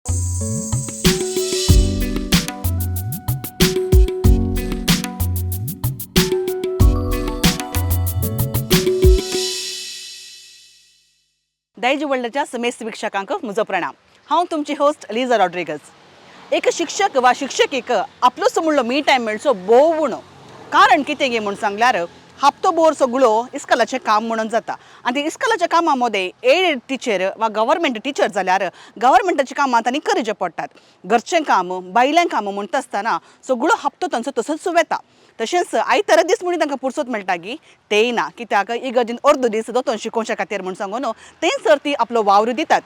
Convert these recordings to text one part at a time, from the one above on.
दायजी समेस्त वीक्षकांक म्हजो प्रणाम। हांव तुमची होस्ट लिझा रॉड्रिगज। एक शिक्षक वा शिक्षकीक आपलो समूळो मी टायम मेळचो भोव उणो। कारण कितें गे म्हूण सांगल्यार हप्तो भर सगळो इस्कॉलाचें काम म्हणून जाता आनी इस्कॉलाच्या कामा मदें एड टीचर वा गव्हर्मेंट टीचर जाल्यार गव्हर्मेंटाची कामां तांणी करचें पडटात। घरचें काम बायलें काम म्हणटा आसतना सगळो हप्तो तांचो तसोच सुवेता। तशेंच आयतारा दीस म्हणून तांकां पुरसोत मेळटा की तेय ना, कित्याक इगर्जेन अर्दो दीस दोतोन शिकोवच्या खातीर म्हूण सांगून तें सर ती आपलो वावर दितात।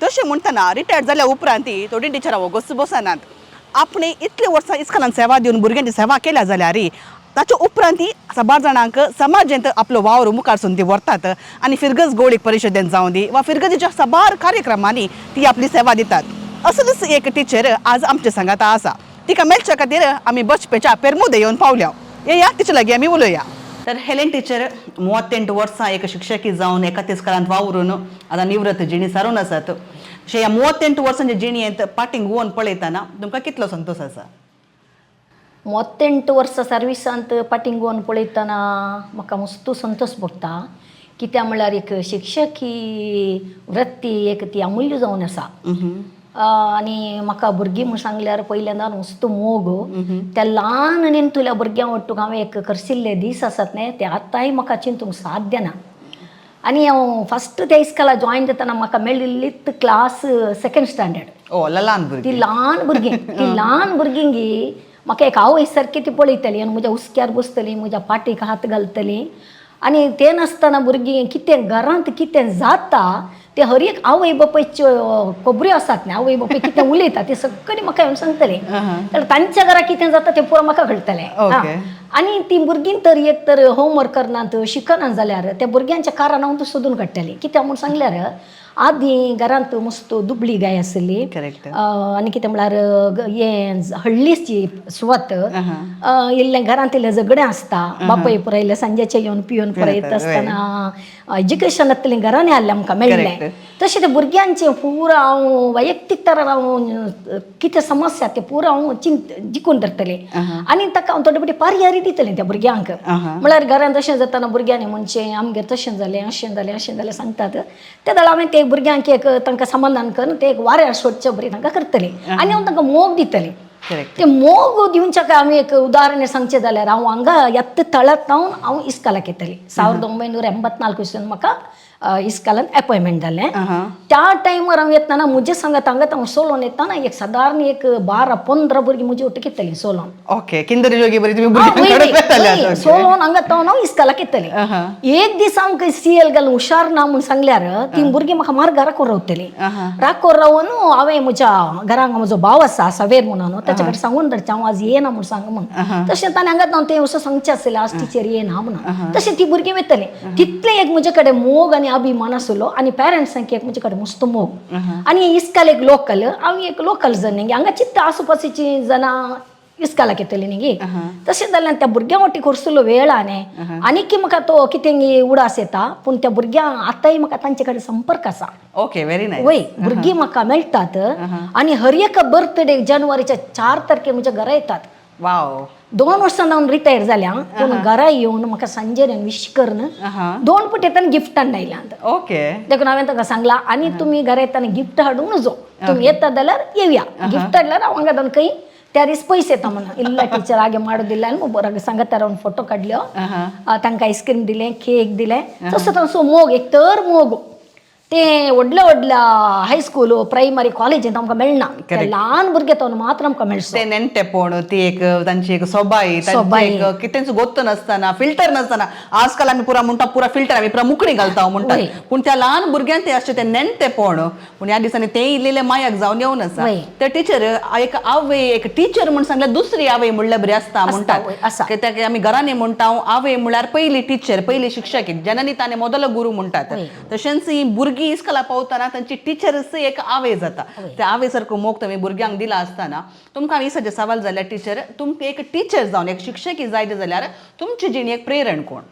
तशें म्हणटना रिटायर्ड जाल्या उपरांत थोडीं टिचरां वगोस बसनात। आपणे इतले वर्सां इस्कॉलान सेवा दिवन भुरग्यांची सेवा केल्या जाल्यार ताच्या उपरांत साबार जाणांक समाजांत आपलो वावर मुखारसून ती व्हरतात आनी फिरगज गोळीक परिशदेंत जावं दी वा फिरगजीच्या साबार कार्यक्रमांनी ती आपली सेवा दितात। असलीच एक टीचर आज आमच्या सांगात आसा। तिका मेळच्या खातीर आमी बचपेच्या पेरमुदे येवन पावल्या। या तिचे लागीं आमी उलोवया। तर हेलेन टीचर 38 वर्सां एक शिक्षकी जावन एकाच इस्कॉलांत वावरून आतां निवृत्त जिणी सारून आसात। अशें ह्या 38 वर्सांच्या जिणयेंत पाटींग उवन पळयतना तुमकां कितलो संतोश आसा? 38 वर्सां सर्विसांत पाटींग घेवन पळयतना म्हाका मस्त संतोश भोगता। कित्याक म्हळ्यार एक शिक्षक ही वृत्ती एक ती अमूल्य जावन आसा। आनी म्हाका भुरगीं म्हूण सांगल्यार पयल्यांदा मस्त मोग। त्या ल्हान नेणतुल्या भुरग्यां वाटूक हांवें एक करशिल्ले दीस आसात न्ही ते आतांय म्हाका चिंतूंक साध्य ना। आनी हांव फस्ट त्या इस्कॉला जॉयन जातना म्हाका मेळिल्ली क्लास 2nd स्टँडर्ड। ती ल्हान भुरगीं म्हाका एक आवय सारकी ती पळयतली आनी म्हज्या हुस्क्यार बसतली, म्हज्या पाटीक हात घालतली। आनी तें नासतना भुरगीं कितें घरांत कितें जाता ते हर एक आवय बापायच्यो खबऱ्यो आसात न्ही, आवय बापाय कितें उलयता ते सगळीं म्हाका येवन सांगतली। जाल्यार तांच्या घरा कितें जाता तें पुरो म्हाका कळटलें। आनी ती भुरगीं तर एक तर होमवर्क करनात शिकनात जाल्यार त्या भुरग्यांच्या कारण हांव सोदून काडटलें। कित्याक म्हूण सांगल्यार आदीं घरांत मस्त दुबळी गाय आसली आनी कितें म्हळ्यार हें हळडीची सुवात इल्लें घरांत इल्लें झगडें आसता। बापाय पुरायलें सांजेचें येवन पिवन पळयत आसतना एज्युकेशनांतलें घरांनी हाडलें आमकां मेळ्ळें। तशें त्या भुरग्यांचें पुरो हांव वैयक्तीक तरार हांव कितें समस्या ते पुरो हांव जिखून धरतलें आनी ताका हांव थोडे फावटी पारयारी दितलें त्या भुरग्यांक। म्हळ्यार घरांत तशें जाताना भुरग्यांनी म्हणचें आमगेर तशें जालें अशें जालें सांगतात। त्या वेळार हांवें ते भुरग्यांक एक तांकां समाधान करून ते एक वाऱ्यार सोडचे बरें तांकां करतलें आनी हांव तांकां मोग दितलें। ते मोग दिवच्या काय आमी एक उदाहरण सांगचें जाल्यार हांव हांगा येत्त तळ्यात रावन हांव इस्कॉलाक येतलें। 1984 सावन म्हाका इस्कॉलांत अपॉयंटमेंट जालें। त्या टायमार हांव येतना म्हजे सांगत हांव सोलोन येतना एक सादारण एक 12-15 भुरगीं म्हजे वटेक येतलीं सोलोन। सोलोन हांगा हांव इस्कॉलाक येतलें। एक दीस हांव CL घालून हुशार ना म्हूण सांगल्यार ती भुरगीं म्हाका मार्ग राखून रावतलीं। राखून रावन हांवें म्हज्या घरांक म्हजो भाव आसा सावेर म्हणून ताच्या कडेन सांगून धरचें हांव आज येना म्हूण सांग म्हूण। तशें ताणें हांगा हांव तें असो सांगचें आसलें आज टिचर येना म्हणून। तशें ती भुरगीं वयतलीं। तितलें एक म्हजे कडेन मोग आनी अभिमान आसलो आनी पेरंट्सांक एक म्हजे कडेन मस्त मोग। आनी इस्कॉल एक लोकल हांव एक लोकल जण न्ही हांगा चित्त आसपासचीं जाणां इस्कॉलाक येतलीं न्ही गे। तशें जाल्यार त्या भुरग्यां वाटी करसलो वेळ न्ही आनीक म्हाका तो कितें उडास येता पूण त्या भुरग्यांक आतांय म्हाका तांचे कडेन संपर्क आसा। Very nice. वय भुरगीं म्हाका मेळटात आनी हर एक बर्थडे जानेवारीच्या 4 तारखेर म्हज्या घरा येतात। वाव। 2 वर्सां हांव रिटायर जाल्या पूण घरा येवन म्हाका सांजेर विश करून 2 पटी येताना गिफ्टान आयल्यात। देखून हांवें ताका सांगलां आनी तुमी घरा येताना गिफ्ट हाडून नजो, तुमी येता जाल्यार येवया। गिफ्ट हाडल्यार हांव हांगा जावन खंय त्या दीस पयस येता म्हणून इल्ला टिचर आगे माड दिला आनी बरो सांगत रावन फोटो काडल्यो तांकां आयस्क्रीम दिलें केक दिलें तसो तसो मोग एक तर मोग ते व्हडल्या हायस्कूल प्रायमरी कॉलेजींत आमकां मेळना। ल्हान भुरगे तो मात्र आमकां मेळचो। ते नेणटेपण ती एक तांची एक सोबाई कितेंच गोत्त नासतना फिल्टर नासतना आजकाल आमी पुरा म्हणटा पुरा फिल्टर आमी पुरा मुकडी घालता म्हणटा पूण त्या ल्हान भुरग्यांक ते अशें ते नेणटेपण पूण ह्या दिसांनी तें इल्लें मायाक जावन येवन आसा। ते टीचर एक आवय एक टीचर म्हूण सांगल्यार दुसरी आवय म्हणल्यार बरी आसता म्हणटात। कित्याक आमी घरांनी म्हणटा आवय म्हळ्यार पयली टीचर पयली शिक्षक जननी ताणे मोदलो गुरू म्हणटात। तशेंच ही भुरगीं इस्कॉला पावतना तांची टीचरच एक आवय जाता। त्या आवय सारको मोग तुमी भुरग्यांक दिला आसतना तुमकां विसाचे सवाल जाल्यार टीचर तुमकां एक टीचर जावन एक शिक्षकी जायत जाल्यार तुमची जिणेक प्रेरण कोण?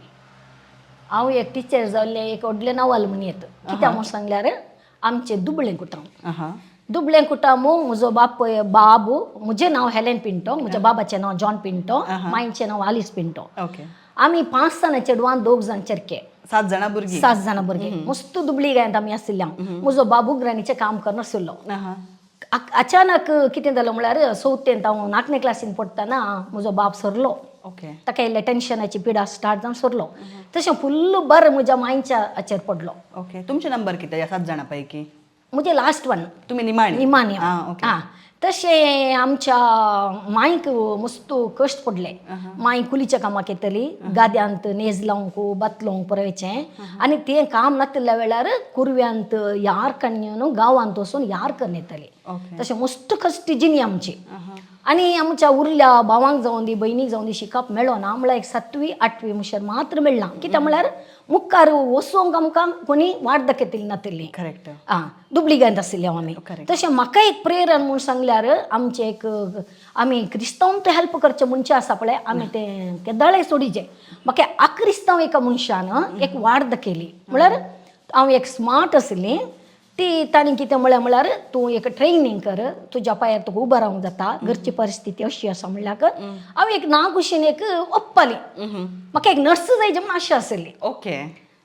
हांव एक टीचर जाल्लें एक व्हडलें नावाल म्हण येता। कित्याक म्हूण सांगल्यार आमचें दुबळें कुटुंब दुबळें कुटुंब म्हजो बाबू म्हजें नांव हेलेन पिंटो म्हज्या बाबाचें नांव जॉन पिंटो मायचें नांव आलिस पिंटो ओके आमी 5 जाणां चेडवां 2 जाण चेडके 7 जाणां भुरगीं 7 जाणां भुरगीं मस्त दुबळी गायत आमी आशिल्ल्या म्हजो बाबू ग्रानीचें काम करनाशिल्लो अचानक कितें जालें म्हळ्यार चवथेंत हांव 9वे क्लासीन पडटना म्हजो बाब सरलो ओके ताका इल्ले टेन्शनाची पिडा स्टार्ट जावन सरलो तशें फुल्ल बर म्हज्या मायच्या हाचेर पडलो ओके तुमचे नंबर कितें या 7 जाणां पैकी म्हणजे लास्ट वन तुम्ही निमाणी निमाणी ओके तशें आमच्या मांयक मस्त कश्ट पडले मांय कुलीच्या कामाक येतली गाद्यांत नेज लावंक बत लावंक परवेचें आनी तें काम नासल्या वेळार कुरव्यांत यार कण्यून गांवांत वचून यार करून येतली तशें मस्त कश्ट जिणी आमची आनी आमच्या उरल्या भावांक जावं दी भयणीक जावं दी शिकप मेळ्ळो ना म्हळ्यार एक 7वी 8वी म्हणसर मात्र मेळना कित्याक म्हळ्यार मुखार वचूंक आमकां कोणी वाट दाखयतली नासली करेक्ट दुबळी गायत आशिल्ली हांव आमी तशें म्हाका एक प्रेरण म्हूण सांगल्यार आमचे एक आमी क्रिस्तांव हेल्प करचे मनशां आसा पळय आमी ते केदाळे सोडीचे म्हाका अक्रिस्तांव एका मनशान एक वाट दाखयली म्हळ्यार हांव एक स्मार्ट आशिल्ली ती तांणी कितें म्हळ्यार तूं एक ट्रेनिंग कर तुज्या पांयार तुका उबो रावंक जाता घरची परिस्थिती अशी आसा म्हणल्यार हांव एक नाकुशीन एक ओप्पाली म्हाका एक नर्स जायची म्हण आशा आशिल्ली ओके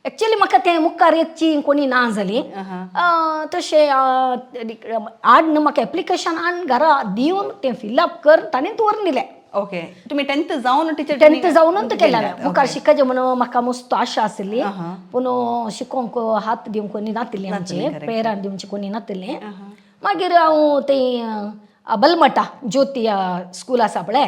एक्चुअली म्हाका तें मुखार येची कोणी ना जाली तशें हाड म्हाका एप्लिकेशन हाडून घरा दिवन तें फिलअप कर ताणें व्हरून दिलें ओके तुम्ही 10th जावन टिचर 10th जावनूच केलें मुखार शिकचें म्हणून म्हाका मस्त आशा आशिल्ली पूण शिकोवंक हात दिवंक कोणी नासलें आमचे प्रेरण दिवचें कोणी नासलें मागीर हांव तें बलमटा ज्योती स्कूल आसा पळय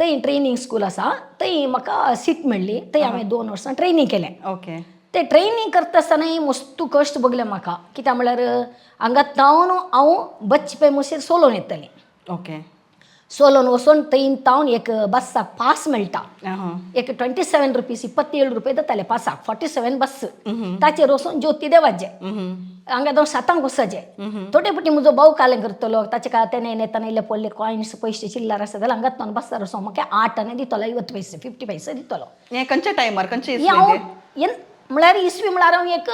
थंय ट्रेनिंग स्कूल आसा थंय म्हाका सीट मेळ्ळी थंय हांवें 2 वर्सां ट्रेनिंग केलें ओके ते ट्रेनिंग करता आसतना मस्त कश्ट भोगले म्हाका कित्याक म्हळ्यार हांगा तावन हांव बचपे मुसेर सोलोन येतलें ओके सोलोन वचून थंय तावन एक बसाक पास मेळटा एक 27 रुपीज 27 रुपये जाताले पासाक 47 बस ताचेर वचून ज्योती देवाचे हांगा जावन 7 वसाचें थोडे फावटी म्हजो भाऊ कालें करतलो ताचे काय तेणे नेताना इल्ले पडले कॉयन्स पयशे चिल्लर आसा जाल्यार हांगा तावन बसार वचून म्हाका 8 आनी दितलो 50 पैसे 50 पैसे दितलो हे खंयच्या टायमार खंयचे म्हळ्यार इसवी म्हळ्यार हांव एक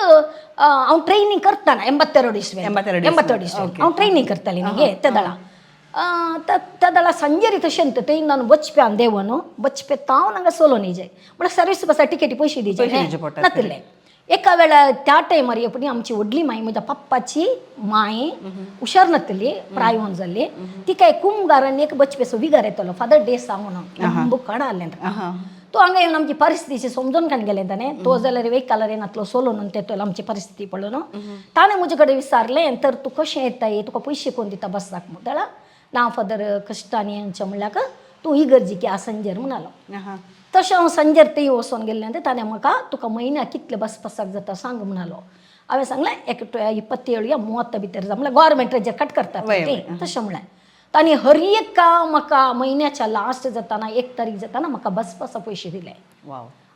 हांव ट्रेनिंग करतना 82 इसवी 82 इसवी हांव ट्रेनिंग करताली न्ही त्या दळा त्या दळा संजेरी तशें थंय ನಾನು ಬಚ್ಪೆ ದೇವನು बचपे तावन हांगा सोलोन येजे म्हळ्यार सर्वीस बसा टिकेटी पयशे दिवचे नासले एका वेळार त्या टायमार येवपी आमची व्हडली माय म्हज्या पप्पाची माय हुशार नासली प्राय होवन जाल्ली ती काय कुंभारान एक बचपेचो विगार येतलो फादर डेसा म्हणून बुकाड हाडलें तो हांगा येवन आमची परिस्थिती समजून काण गेलें ताणें तो जाल्यार वेकालार येनातलो सोलोन तेतलो आमची परिस्थिती पळोवन ताणें म्हजे कडेन विचारलें तर तूं कशें येताय तुका पयशे कोण दिता बसाक म्हटल्यार ना फादर कश्टांनी यांच्या म्हणल्यार तूं इगर्जीकी आ संजेर म्हणालो तशें हांव संजेर थंय वचोन गेल्लें ताणें म्हाका तुका म्हयन्याक कितले बस बसाक जाता सांग म्हणालो हांवें सांगलें एक 27 या 30 भितर जा म्हळ्यार गव्हर्मेंट रेजर कट करतात तशें म्हळ्यार तांणी हर एक म्हाका म्हयन्याच्या लास्ट जाताना 1 तारीख जाताना म्हाका बस बसा पयशे दिले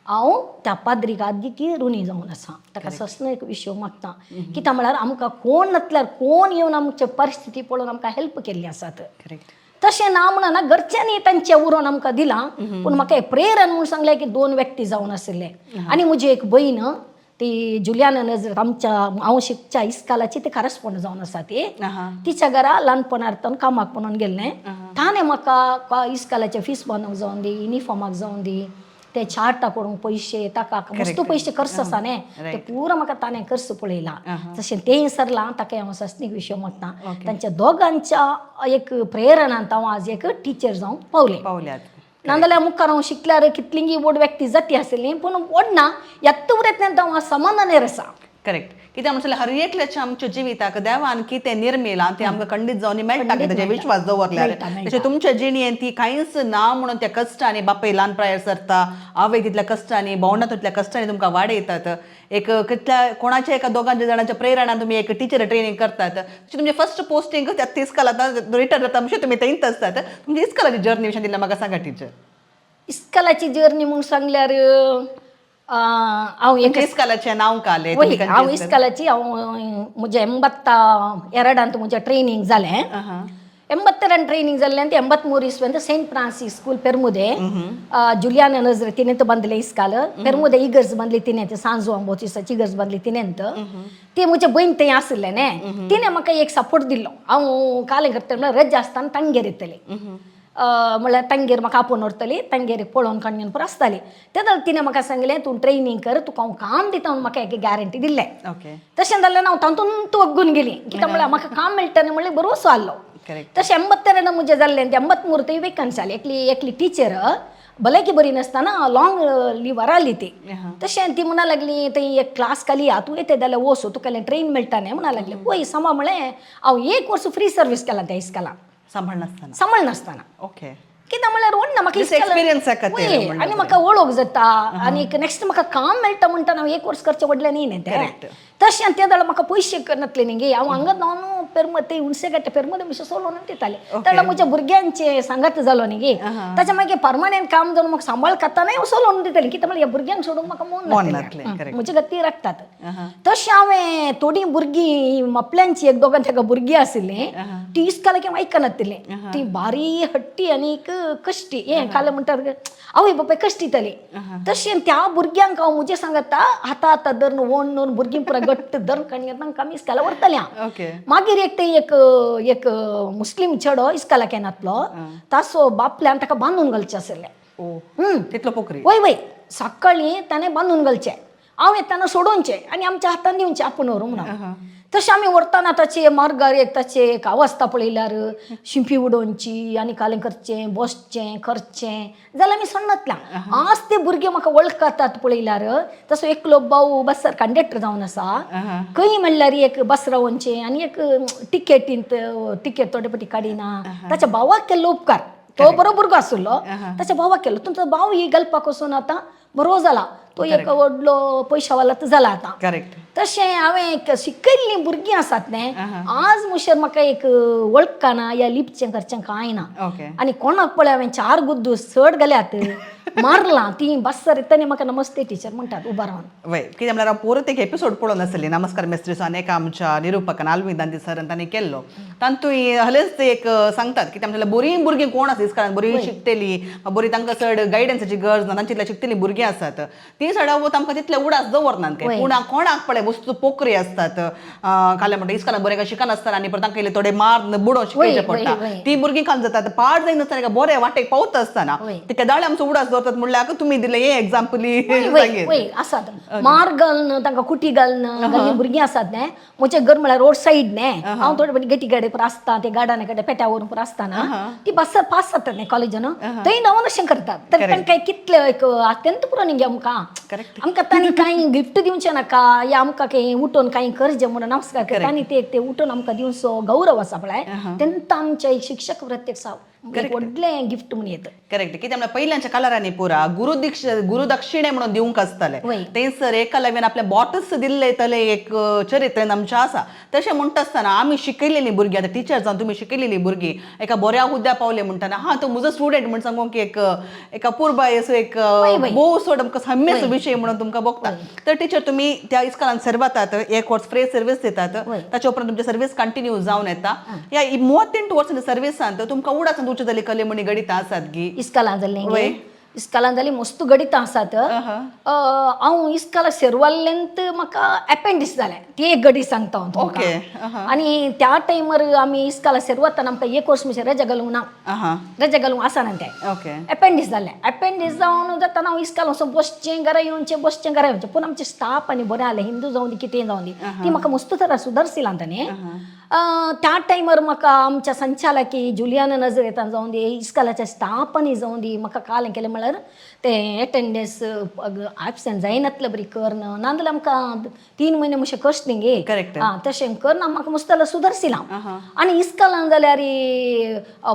हांव त्या पाद्रीक आदी रुणी जावन आसा ताका सस्न एक विशय मागता कित्याक म्हळ्यार आमकां कोण नासल्यार कोण येवन आमची परिस्थिती पळोवन आमकां हेल्प केल्ली आसात तशें ना म्हणना घरच्यांनी तांचे उरोन आमकां दिलां पूण म्हाका प्रेरण म्हूण सांगलें की 2 व्यक्ती जावन आशिल्ले आनी म्हजी एक भयण ती जुलियाना नजर आमच्या हांव शिकच्या इस्कालाची ती करस्पॉन्ड जावन आसा ती तिच्या घरा ल्हानपणांतन कामाक म्हणून गेल्लें ताणें म्हाका इस्कालाचे फीस बांदूंक जावन दी युनिफॉर्माक जावन दी ते चार्टा करूंक पयशे ताका मस्त पयशे खर्च आसा न्ही ते पुरो म्हाका ताणें खर्च पळयला जशें तें सरलां ताका हांव सस्नीक विशय मागता तांच्या दोगांच्या एक प्रेरणांत हांव आज एक टिचर जावंक पावलें नाजाल्यार मुखार हांव शिकल्यार कितलींय व्हड व्यक्ती जाती आसली पूण व्हड ना यात्त उरयतल्यान हांव समाधानेर आसा करेक्ट कित्याक म्हणल्यार हर एकल्याच्या आमच्या जिविताक देवान कितें निर्मिलां तें आमकां खंडीत जावन मेळटा तेजे विश्वास दवरल्यार तशें तुमच्या जिणेंत ती कांयच ना म्हणून त्या कश्टांनी बापय ल्हान प्रायार सरता आवय तितल्या कश्टांनी भोवंडा तितल्या कश्टांनी तुमकां वाडयतात एक कितल्या कोणाच्या एका दोगांच्या जाणांच्या प्रेरणान तुमी एक टिचर ट्रेनिंग करतात तुमचे फर्स्ट पोस्टिंग त्या इस्कालांत रिटर्न जाता म्हणजे तुमी थंयच आसतात तुमची इस्कालाची जर्नी विशयी दिल्या म्हाका सांगा टिचर इस्कालाची जर्नी म्हूण सांगल्यार हांव एक इस्कालाचें नांव काले हांव इस्कालाची हांव म्हजें 82 म्हजें ट्रेनिंग जालें 82 ट्रैनिंग जाल्लें आनी 83 इसवेंत सेंट फ्रांसिस स्कूल पेरमुदे जुलियाना नजरे तिनेंत बंदले इस्काल पेरमुदे इगर्ज बंदली तिनेंत सांजो अंबोतीसाची इगर्ज बंदली तिनेंत ती मुझे बहीण थंय आसलें तिणें म्हाका एक सपोर्ट दिल्लो हांव कालें करतलें म्हळ्यार रज आसतना तांगेर येतलें म्हळ्यार तांगेर म्हाका आपोवन व्हरतली तांगेर पळोवन काणयोन पुरो आसताली तेदो तिणें म्हाका सांगलें तूं ट्रेनींग कर तुका हांव काम दिता म्हूण म्हाका एक गॅरंटी दिल्लें तशें जाल्यार हांव तातूंत वग्गून गेलीं कित्याक म्हळ्यार म्हाका काम मेळटा न्ही म्हणल्यार बरो वसो आहलो तशें 82 मुझे जाल्लें 83 थंय वेकन्सी जाली एकली टिचर भलायकी बरी नासतना लॉंग लिव्हर आली ती तशें ती म्हणा लागली थंय एक क्लास काली या तूं येते जाल्यार वचो तुका ट्रेन मेळटा न्ही म्हणा लागलें पळय सांबाळ म्हळें हांव 1 वर्स फ्री सर्वीस केला त्या इस्कालाक सांबाळ नासतना ओके कित्याक म्हळ्यार व्हड ना म्हाका एक्सपिरियन्स आनी म्हाका वळख जाता आनी नेक्स्ट म्हाका काम मेळटा म्हणटा हांव 1 वर्स करचें पडलें न्ही तें तशें ते जाल्यार म्हाका पयशे नासले न्ही गे हांव हांगा जावन पेरमते उणसे काडटा पेरमते मातशें सोलोवन दितालें तेन्ना म्हज्या भुरग्यांचे सांगात जालो न्ही गे ताच्या मागीर पर्मनंट काम जावन म्हाका सांबाळ करतानाय हांव सोलोवन दितालें कित्याक म्हळ्यार ह्या भुरग्यांक सोडूंक म्हाका मोन नासलें म्हजे गती राखतात तशें हांवें थोडीं भुरगीं मपल्यांची एक दोगां ताका भुरगीं आशिल्लीं ती इस्कालाक हांव आयकनासलें ती बारी हट्टी आनीक कश्टी हें काले म्हणटात आवय बापाय कश्टीतली तशें त्या भुरग्यांक हांव म्हजें सांगता हाता धरून ओडून भुरगीं पुरा घट्ट धरून काणयेर तांकां आमी इस्काला व्हरतालीं मागीर एक मुस्लीम चेडो इस्कालाक येनातलो ताचो बापल्यान ताका बांदून घालचें आसलें तितलो पोकरी वय सकाळीं ताणें बांदून घालचें हांव येताना सोडोवचें आनी आमच्या हातान दिवचें आपूण व्हरून म्हणून तशें आमी व्हरताना ताचे मार्गार एक ताचे एक अवस्था पळयल्यार शिंपी उडोवची आनी कालें करचें बसचें करचें जाल्यार आमी सण्णातल्या आज ते भुरगे म्हाका वळखतात पळयल्यार तसो एकलो भाऊ बसार कंडक्टर जावन आसा खंय म्हणल्यार एक बस रावोवचें आनी एक टिकेट थोडे पटी काडिना ताच्या भावाक केल्लो उपकार तो बरो भुरगो आसलो ताच्या भावाक केलो तुमचो भाव ही घालपाक वचून आतां बरो जाला तो एक व्हडलो पयशावाला जाला आतां करेक्ट तशें हांवें शिकयल्लीं भुरगीं आसात न्ही आज मुशेर म्हाका एक वळखना या लिपचें करचें कांय ना आनी कोणाक पळय हांवें 4 गुद्दू चड घाल्यात मारलां ती बस्सर येतानी म्हाका नमस्ते टिचर म्हणटात उबा रावन वय कितें म्हळ्यार हांव परत एक एपिसोड पळोवन आसली नमस्कार मेस्त्रीचो आनी आमच्या निरुपकान आल्वीन दांती सरान तांणी केल्लो तातूंत हलेच एक सांगतात कितें म्हणल्यार बरीं भुरगीं कोण आसा इस्कालांत बरीं शिकतेलीं बरीं तांकां चड गायडन्साची गरज ना तांची शिकतेलीं भुरगीं आसात ती सडा वत आमकां तितले उडास दवरनात काय कोणाक पळय वस्तू पोकरी असतात काले म्हणटा इस्कालांत बरें काय शिकनासतना आनी परत तांकां इल्ले थोडे मार बुडोवन शिकयचे पडटा ती भुरगीं खाल जातात पाड जायनासतना बरें वाटेक पावता आसतना ते केदाळे आमचो उडास दवरतात म्हणल्यार तुमी दिले हे एग्जाम्पली आसात मार घालन तांकां कुटी घालन भुरगीं आसात न्ही म्हजे घर म्हळ्यार रोड सायड न्ही हांव थोडे फावटी गेटी गाडी आसता ते गाड्यान कडेन पेट्या व्हरून पुरो आसतना ती बस पास जातात न्ही कॉलेजान थंय नवन अशें करतात तर तांकां कितले एक अत्यंत पुरो न्ही आमकां तांणी कांय गिफ्ट दिवचें नाका या आमकां काही उठोवन कांय करचें म्हणून नमस्कार करता तांणी ते उठोवन आमकां दिवचो गौरव आसा पळय तेन्ना आमच्या एक शिक्षक वृत्तेक व्हडलें गिफ्ट म्हणून येता करेक्ट कित्याक म्हळ्यार पयल्यांच्या कालारांनी पुरा गुरुदक्षिणे म्हणून दिवंक आसताले थंयसर एकलव्यान आपले बॉटल्स दिल्ले तले एक चरित्र आमचें आसा तशें म्हणटा आसतना आमी शिकयलेलीं भुरगीं आतां टिचर जावन तुमी शिकयलेलीं भुरगीं एका बऱ्या हुद्द्या पावले म्हणटाना हा तो म्हजो स्टुडंट म्हण सांगूंक की एक अपूर्बाय असो एक भोव सोड आमकां साम्यस विशय म्हणून तुमकां बघता तर टिचर तुमी त्या इस्कालांत सर्वातात 1 वर्स फ्री सर्वीस दितात ताचे उपरांत तुमची सर्वीस कंटिन्यू जावन येता ह्या 38 वर्सांनी सर्विसांत तुमकां उडास जाली कलेमणी गणितां आसात गी इस्कालांत जाल्लीं इस्कालांत जाली मस्त गणितां आसात हांव इस्काला सेरवाल्ल्यांत म्हाका एपेंडीस जालें ती एक गडी सांगता हांव तुमकां आनी त्या टायमार आमी इस्काला सेरवताना आमकां 1 वर्स मातशें रजा घालूंक ना रजा घालूंक आसना तें एपेंडीस जालें एपेंडीस जावन जाताना हांव इस्काला वचून बसचें घरा येवचें पूण आमचें स्टाफ आनी बरें जालें हिंदू जावं दी कितें जावं दी ती म्हाका मस्त तरा सुदारसिलां ताणें त्या टायमार म्हाका आमच्या संचालकी जुलियाना नजरेतान जावं दी इस्कालाच्या स्टाफांनी जावं दी म्हाका कालें केलें म्हळ्यार ते एटेंडन्स एबसेंट जायनातलें बरी करना नाजाल्यार आमकां 3 म्हयने मातशें कश्ट न्ही गे तशें करना म्हाका मस्त जाल्यार सुदारसिलां आनी इस्कालांत जाल्यार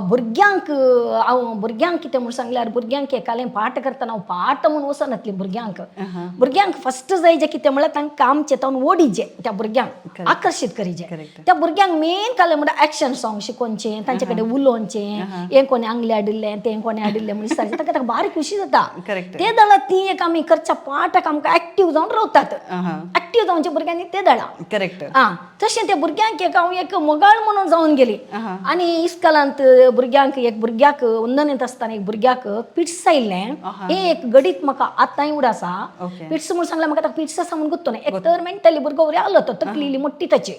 भुरग्यांक हांव भुरग्यांक कितें म्हूण सांगल्यार भुरग्यांक एकालें पाठ करतना हांव पाठ म्हूण वचनातलीं भुरग्यांक फस्ट जाय जें कितें म्हळ्यार तांकां आमचें तावन ओडिचें त्या भुरग्यांक आकर्शीत करीचें त्या भुरग्यांक भुरग्यांक मेन काले म्हणटा एक्शन सॉंग शिकोवचे तांचे कडेन उलोवचे हें कोणी आंगले हाडिल्लें तें कोणी हाडिल्लें म्हणून विचारचें ताका बारी खुशी जाता ते दळा ती एक आमी करच्या पाठाक आमकां एक्टीव जावन रावतात एक्टीव जावचे भुरग्यांनी ते दळा करेक्ट तशें त्या भुरग्यांक एक हांव एक मोगाळ म्हणून जावन गेली आनी इस्कॉलांत भुरग्यांक एक भुरग्याक वंदनेंत आसतना एक भुरग्याक पिट्स आयिल्लें हें एक गडीत म्हाका आतांय उड आसा पिट्स म्हूण सांगल्यार म्हाका पिट्स आसा म्हूण गुत्तो न्ही एक तर मेंटली भुरगो वरी आलो तो तकलेली मोठी ताची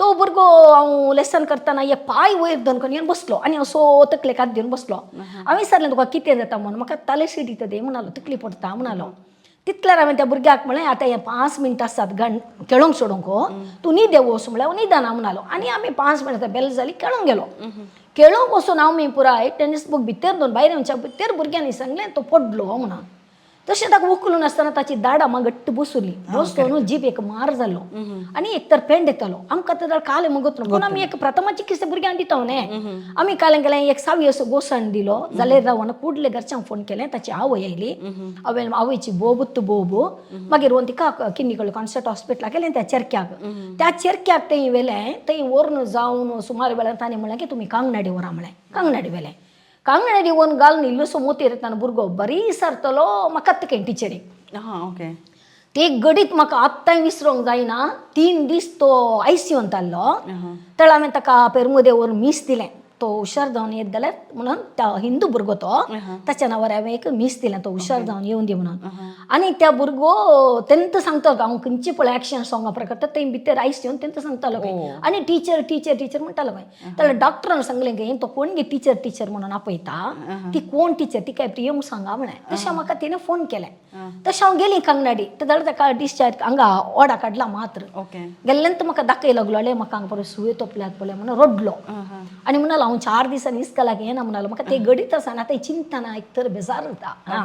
तो भुरगो हांव लेसन करतना हे पांय वयर धरून येवन बसलो आनी असो तकलेक हात दिवन बसलो हांवें विचारलें तुका कितें जाता म्हणून म्हाका ताले सीट दिता दे म्हणालो तकली पडटा म्हणालो तितल्यार हांवें त्या भुरग्याक म्हळें आतां हे 5 मिनटां आसात खेळोंक सोडूंक तूं न्ही देवोस म्हळ्यार न्हिदाना म्हणालो आनी आमी 5 मिनटां बेल जाली खेळोंक गेलो खेळोंक वचून हांव पुराय टेनीस बूक भितर दोन भायर येवच्या भितर भुरग्यांनी सांगलें तो पडलो म्हणून तशें ताका उखलून आसतना ताची दाड हांगा घट्ट बसुली बसतो जीप एक मार जालो आनी एक तर पेंड येतालो आमकां तर काले मुगत पूण आमी एक प्रथमाची किस्ते भुरग्यांक दिता न्ही आमी कालें केलें एक 6 असो गोसण दिलो जाल्यार रावन फुडले घरच्यांक फोन केलें ताची आवय आयली हांवें आवयची बोबूत बोबू मागीर व्हरून तिका किन्नी कडे कॉन्सर्ट हॉस्पिटलाक गेलें त्या चेरक्याक थंय व्हेलें थंय व्हरून जावन सुमार वेळार ताणें म्हणलें की तुमी कांगनाडी व्हरा म्हळें कांगनाडी व्हेलें कांगनाडी व्हरून घालून इल्लोसो मोतेर येताना भुरगो बरी सरतलो म्हाका तें टिचरीक ओके ते गडीत म्हाका आत्तांय विसरूंक जायना 3 दीस तो आयसीयूंत आसलो तर हांवें ताका पेरमुदे व्हरून मीस दिलें तो हुशार जावन येत जाल्यार म्हणून त्या हिंदू भुरगो तो ताच्या नांवार हांवें एक मीस दिलें तो हुशार जावन येवन दी म्हणून आनी त्या भुरगो तेंत सांगतालो हांव खंयची पळय एक्शन सॉंगां प्रकार थंय भितर आयसीयून तेंत सांगतालो खंय आनी टीचर टीचर टीचर म्हणटालो खंय जाल्यार डॉक्टरान सांगलें की तो कोण गे टीचर टीचर म्हणून आपयता ती कोण टीचर ती काय येवंक सांगा म्हळें तशें म्हाका तिणें फोन केलें तशें हांव गेलीं कांगनाडी जाल्यार ताका डिस्चार्ज हांगा ओडा काडला मात्र गेल्ल्यानंतर म्हाका दाखय लागलो म्हाका हांगा परत सुये तोपल्यात पळय म्हणून रडलो आनी म्हणालो हांव 4 दिसांनी इस्कॉलाक येना म्हणालो म्हाका ते गडीत आसा आतां चिंता ना एक तर बेजार जाता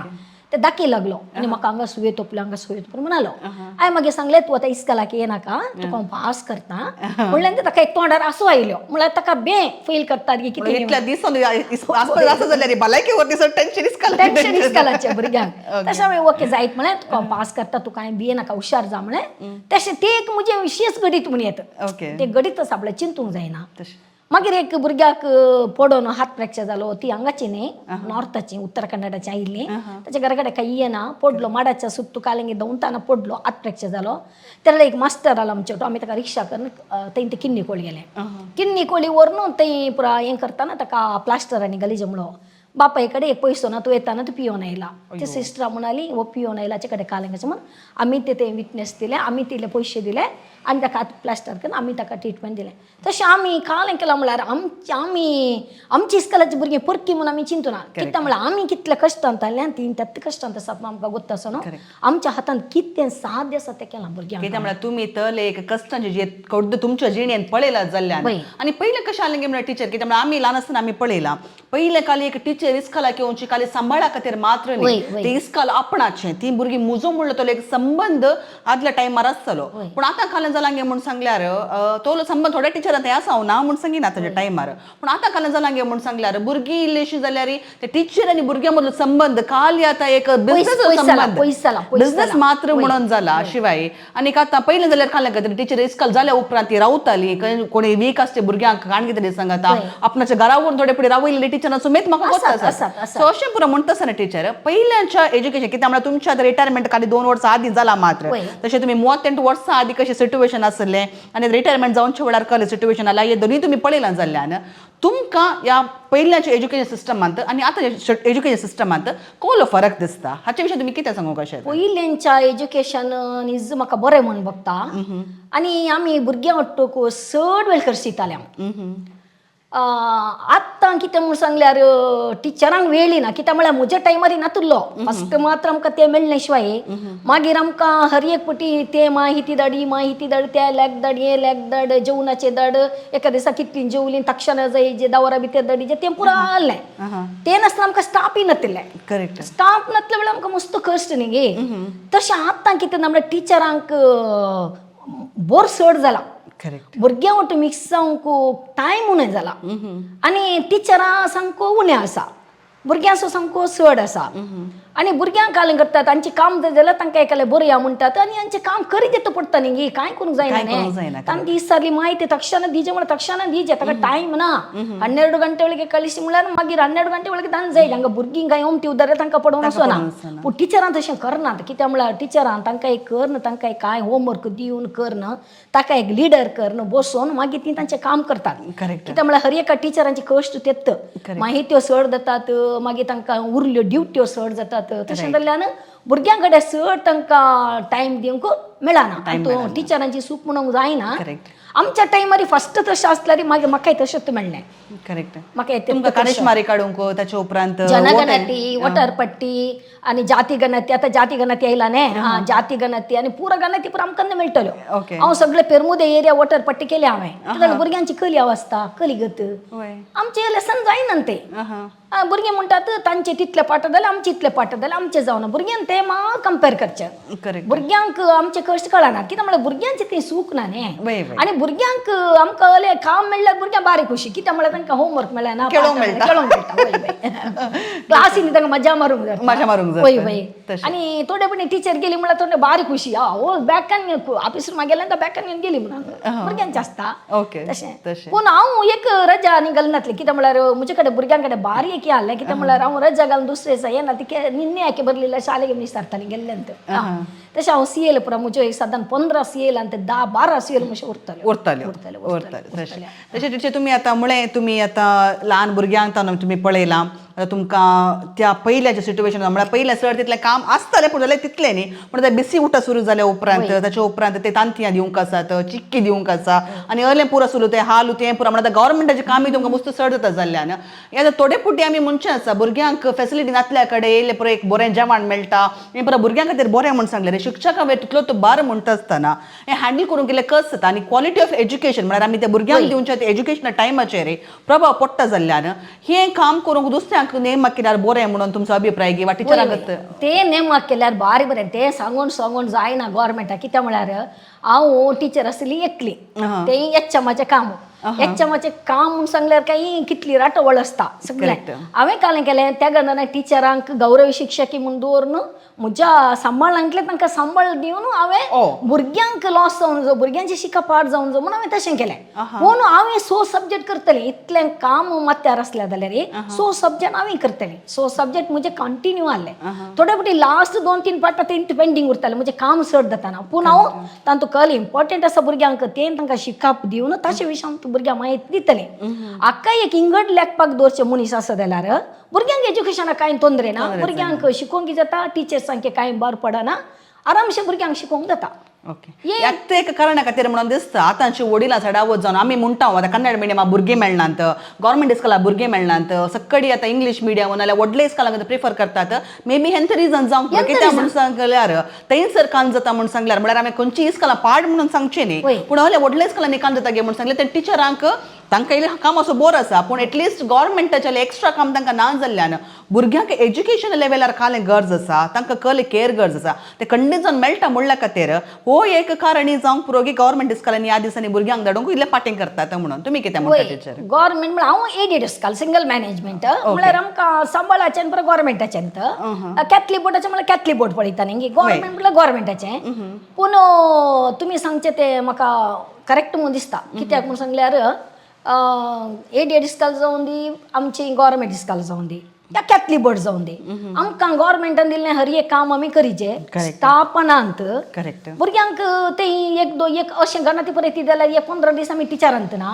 ते दाखय लागलो आनी म्हाका हांगा सुये तोपल्या हांगा सुये तोपल्या म्हणालो हांवें मागीर सांगलें तूं आतां इस्कॉलाक येनाका तुका हांव पास करता म्हणल्यार ताका एक तोंडार आसू आयलो म्हळ्यार ताका बे फेल करतात की कितें इतल्या दिसान आसता जाल्यार भलायकी दिसो टेन्शन इस्कॉलाच्या भुरग्यांक तशें हांवें ओके जायत म्हळें तुका हांव पास करता तुका हांवें बिये नाका हुशार जा म्हळें तशें ते एक म्हजें विशेष गडीत म्हण येत ते गडीत आसा आपल्याक चिंतूंक जायना मागीर एक भुरग्याक पडोन हात फ्रॅक्चर जालो ती हांगाची न्ही नॉर्थाची उत्तर कन्नडाची आयिल्ली ताच्या घरा कडेन काही येना पडलो माडाच्या सुट्टू कालेंगे दवताना पडलो हात फ्रॅक्चर जालो तेन्ना एक मास्टर आलो आमचे आमी ताका रिक्षा करून थंय ते किन्नी कोळी गेले किन्नी कोळी व्हरून थंय पुरा हें करतना ताका प्लास्टरांनी गलीज म्हणलो बापाय कडेन एक पयसो ना तूं येताना तूं पियोन आयला ती सिस्टर म्हणाली हो पियोन आयलाचे कडेन कालेंगाचे म्हण आमी ते विटनेस दिले आमी तिले पयशे दिले आनी ताका प्लास्टर करून आमी ताका ट्रिटमेंट दिलें तशें आमी कालें केलां म्हळ्यार आमची इस्कॉलाची भुरगीं परकी म्हणून आमी चिंतूना कित्याक म्हळ्यार आमी कितले कश्टांत आयले आनी 3 कश्टांत आसात आमकां गोत्त आसा न्हू आमच्या हातांत कितें साध्य आसा तें केलां भुरग्यांक म्हळ्यार तुमी तले एक कश्टांचे जे कडद तुमच्या जिणेंत पळयला जाल्ल्यान आनी पयलें कशें आसलें म्हळ्यार टीचर कित्याक म्हळ्यार आमी ल्हान आसतना आमी पळयलां पयले काली एक टीचर इस्कॉलाक येवची काली सांबाळा खातीर मात्र न्ही ते इस्कॉल आपणाचें ती भुरगीं मुजो म्हणलो तो एक संबंध आदल्या टायमार आसतालो पूण आतां कालें जालांगे म्हूण सांगल्यार तो संबंध थोड्या टिचरांत हें आसा ना म्हूण सांगिना ताच्या टायमार पूण आतां कालें जालांगे म्हूण सांगल्यार भुरगीं इल्लीशीं जाल्यार ते टीचर आनी भुरग्यां मदलो संबंध काल आतां एक बिझनस मात्र म्हणून जाला शिवाय आनीक आतां पयलें जाल्यार कालें खातीर टीचर इस्कॉल जाल्या उपरांत ती रावताली कोणी वीक आसचे भुरग्यांक काण कितें सांगता आपणाच्या घरा व्हरून थोडे फुडें रावयलेली टिचरांचो मेत म्हाका गोत आसा सो अशें पुरो म्हणटा आसतना टीचर पयल्याच्या एज्युकेशन कित्याक म्हळ्यार तुमच्या रिटायरमेंट खाली 2 वर्सां आदीं जाला मात्र तशें तुमी 38 वर्सां आदीं कशें सिट्युएशन आसलें आनी रिटायरमेंट जावनच्या वेळार कळ्ळें सिट्युएशन आला हे दोनी तुमी पळयलां जाल्ल्यान तुमकां ह्या पयल्याच्या एज्युकेशन सिस्टमांत आनी आतांच्या एज्युकेशन सिस्टमांत कसलो फरक दिसता हाचे विशीं तुमी कितें सांगूंक कशें पयलींच्या एज्युकेशन इज म्हाका बरें म्हण बगता आनी आमी भुरग्यां वाटूक चड वेळ करशिताले आत्तां कितें म्हूण सांगल्यार टिचरांक वेळ ना कित्याक म्हळ्यार म्हज्या टायमार नातुरलो फस्ट मात्र आमकां तें मेळ्ळें शिवाय मागीर आमकां हर एक पटी ते माहिती धाड ही माहिती धाड त्या लॅक धाड हे लॅक धाड जेवणाचे धाड एका दिसा कितलीं जेवलीं तक्षणां जाय जे दावरा भितर धाडी तें पुरो आसलें तें नासतना आमकां स्टाफय नासलें करेक्ट स्टाफ नासले वेळार आमकां मस्त कश्ट न्ही गे तशें आत्तां कितें ना म्हळ्यार टिचरांक बोर चड जाला भुरग्यां वांटो मिक्स जावंक टायम उणें जाला आनी टिचरां सामको उणें आसा भुरग्यांचो सामको चड आसा आणि भुरग्यांक काल करतात तांचे काम जर जाल्यार तांकां एकाले बरें या म्हणटात आनी हांचें काम करीत येता पडटा न्ही कांय करूंक जायना न्ही तांकां दिसताली माहिती तक्षण दिजे म्हण तक्षण दिजे ताका टायम ना 12 ಗಂಟೆ ಒಳಗೆ ಕಳಿಸಿ म्हळ्यार मागीर 12 ಗಂಟೆ ಒಳಗೆ तांकां जाय तांकां भुरगीं कांय ओमटी उदारे तांकां पडोवन वचना पूण टिचरां तशें करनात कित्याक म्हळ्यार टिचरां तांकां एक करन तांकां एक कांय होमवर्क दिवन करन ताका एक लिडर करन बसोवन मागीर ती तांचें काम करतात कित्याक म्हळ्यार हर एका टिचरांचे कश्ट तेत मागीर त्यो चड जातात मागीर तांकां उरल्यो ड्युट्यो चड जातात तशें जाल्ल्यान भुरग्यां कडेन चड तांकां टायम दिवंक मेळना टिचरांची चूक म्हणूंक जायना आमच्या टायमार फस्ट तशें आसल्यार मागीर म्हाकाय तशेंच मेळ्ळें करेक्ट म्हाका तुमकां कनिश्मारी काडूंक ताचे उपरांत जनगणती वटरपट्टी आनी जाती गणती आतां जाती गणती आयला न्ही जाती गणती आनी पुरो गणती पुरो आमकां मेळटल्यो हांव सगळे पेरमुदे एरिया वटरपट्टी केले हांवें भुरग्यांची कली अवस्था कलिगत आमचे लेसन जायना ते भुरगे म्हणटात तांचे तितले पाठ जाले आमचे इतले पाठ जाले आमचे जावना भुरग्यांक ते म्हाका कंपेर करचे भुरग्यांक आमचे कश्ट कळना कित्याक म्हळ्यार भुरग्यांचे ती सूख ना न्ही आनी भुरग्यांक आमकां काम मेळ्ळ्यार भुरग्यांक बारीक खुशी कित्याक म्हळ्यार तांकां होमवर्क मेळना खेळोंक मेळटा क्लासीनी तांकां मजा मारूंक वय वय आनी थोडे पण टिचर गेली म्हळ्यार थोडे बारीक खुशी हो बॅकान ऑफिसर मागेले गेले बॅकान घेवन गेली म्हणून भुरग्यांचे आसता तशें पूण हांव एक रजा आनी घालनातलें कित्याक म्हळ्यार म्हजे कडेन भुरग्यां कडेन बारीक आसलें कित्याक म्हळ्यार हांव रजा घालून दुसरे दिसा येना ती निन्ने हाके बरलेले शाळेक विचारतालीं गेल्ल्यानंतर तशें हांव सीएल पुरो म्हजे सादारण 15 सीएल आनी ते 10-12 सीएल मातशे उरताले तशें टिचर तुमी आतां म्हळें तुमी आतां ल्हान भुरग्यांक तुमी पळयलां तुमकां त्या पयल्या सिट्युएशन म्हळ्यार पयलें चड तितलें काम आसतालें पूण जाल्यार तितलें न्ही पूण ते बिसी उठा सुरू जाल्या उपरांत ताचे उपरांत ते तांतयां दिवंक आसात चिक्की दिवंक आसा आनी अर्लें पुरो सुरू तें हालू तें पुरो म्हळ्यार गव्हर्मेंटाचें कामूय तुमकां मस्त चड जाता जाल्ल्यान हे थोडे पुटी आमी म्हणचें आसा भुरग्यांक फेसिलिटी नासल्या कडेन येयलें पुरो एक बरें जेवण मेळटा हें पुरो भुरग्यां खातीर बरें म्हण सांगलें रे शिक्षका वेळ तितलो तो बार म्हणटा आसतना हें हँडल करूंक गेलें कस जाता आनी क्वॉलिटी ऑफ एज्युकेशन म्हळ्यार आमी त्या भुरग्यांक दिवचे एज्युकेशना टायमाचेर प्रभाव पडटा जाल्ल्यान हें काम करूंक दुसऱ्यांक नेमक केल्यार बरें म्हणून तुमचो अभिप्राय वा टिचरांक ते नेमक केल्यार बारी बरें ते सांगून जायना गव्हर्मेंटाक कित्याक म्हळ्यार हांव टिचर आसली एकली ते एचएमाचें काम एचएमाचें काम म्हूण सांगल्यार काही कितली राटवळ आसता सगळ्यांक हांवें कालें केलें त्या कारणान टिचरांक गौरवी शिक्षकी म्हूण दवरून म्हज्या सांबाळांतले तांकां सांबाळ दिवन हांवें भुरग्यांक लॉस जावन जो भुरग्यांची शिका पाड जावन जो म्हणून हांवें तशें केलें पूण हांवें 6 सब्जेक्ट करतलें इतलें काम मात्यार आसल्या जाल्यार 6 सब्जेक्ट हांवें करतलें 6 सब्जेक्ट म्हजे कंटिन्यू आहले थोडे फावटी लास्ट 2-3 पाठ ते पेंडींग उरतालें म्हजें काम चड जाताना पूण हांव तातूंत कल इम्पॉर्टंट आसा भुरग्यांक तें तांकां शिकप दिवन ताचे विशयान भुरग्यांक माहिती दितलें आख्खाय एक इंगड लेखपाक दवरचें मनीस आसा जाल्यार भुरग्यांक एज्युकेशनाक कांय तोंदरे ना भुरग्यांक शिकोवंक जाता टिचर्सांक कांय बर पडना आरामशे भुरग्यांक शिकोवंक जाता ओके एक कारणा खातीर म्हणून दिसता आतांची वडिलां चडावत जावन आमी म्हणटा आतां कन्नड मिडियमाक भुरगे मेळनात गव्हर्मेंट इस्कॉलाक भुरगे मेळनात सकडी आतां इंग्लीश मिडियम नाल्यार व्हडले इस्कॉलाक प्रिफर करतात मे बी हेंच रिजन जावंक कित्याक म्हणून सांगल्यार थंयसर कान जाता म्हणून सांगल्यार म्हळ्यार आमी खंयची इस्कॉलां पाड म्हणून सांगचें न्ही पूण व्हडल्या इस्कॉलांनी कान जाता गे म्हणून सांगलें तें टिचरांक तांकां इल्लें काम असो बोर आसा पूण एटलिस्ट गव्हर्मेंटाचें एक्स्ट्रा काम तांकां ना जाल्ल्यान भुरग्यांक एज्युकेशन लेवलार कालें गरज आसा तांकां कल केअर गरज आसा ते खंडीत जावन मेळटा म्हणल्या खातीर हो एक कारणी जावंक पुरो की गव्हर्मेंट इस्कॉलांनी ह्या दिसांनी भुरग्यांक धाडूंक इल्लें पाटें करतात म्हणून तुमी कितें म्हणटा टिचर गव्हर्मेंट म्हळ्यार हांव एडेड इस्कॉल सिंगल मॅनेजमेंट म्हळ्यार आमकां सांबाळाचें पुरो गव्हर्मेंटाचें कॅथलीक बोर्डाचें म्हळ्यार कॅथलीक बोर्ड पळयता न्ही गव्हर्मेंट म्हळ्यार गव्हर्मेंटाचें पूण तुमी सांगचें तें म्हाका करेक्ट म्हणून दिसता कित्याक म्हूण सांगल्यार एडेड इस्कॉल जावन दी आमची गव्हर्मेंट इस्कॉल जावन दी या कॅथलीक बोर्ड जावन दी आमकां गव्हर्मेंटान दिल्लें हर एक काम आमी करीचें स्थापनांत भुरग्यांक तें एक अशें गणती पळयत जाल्यार 15 दीस आमी टिचरांत ना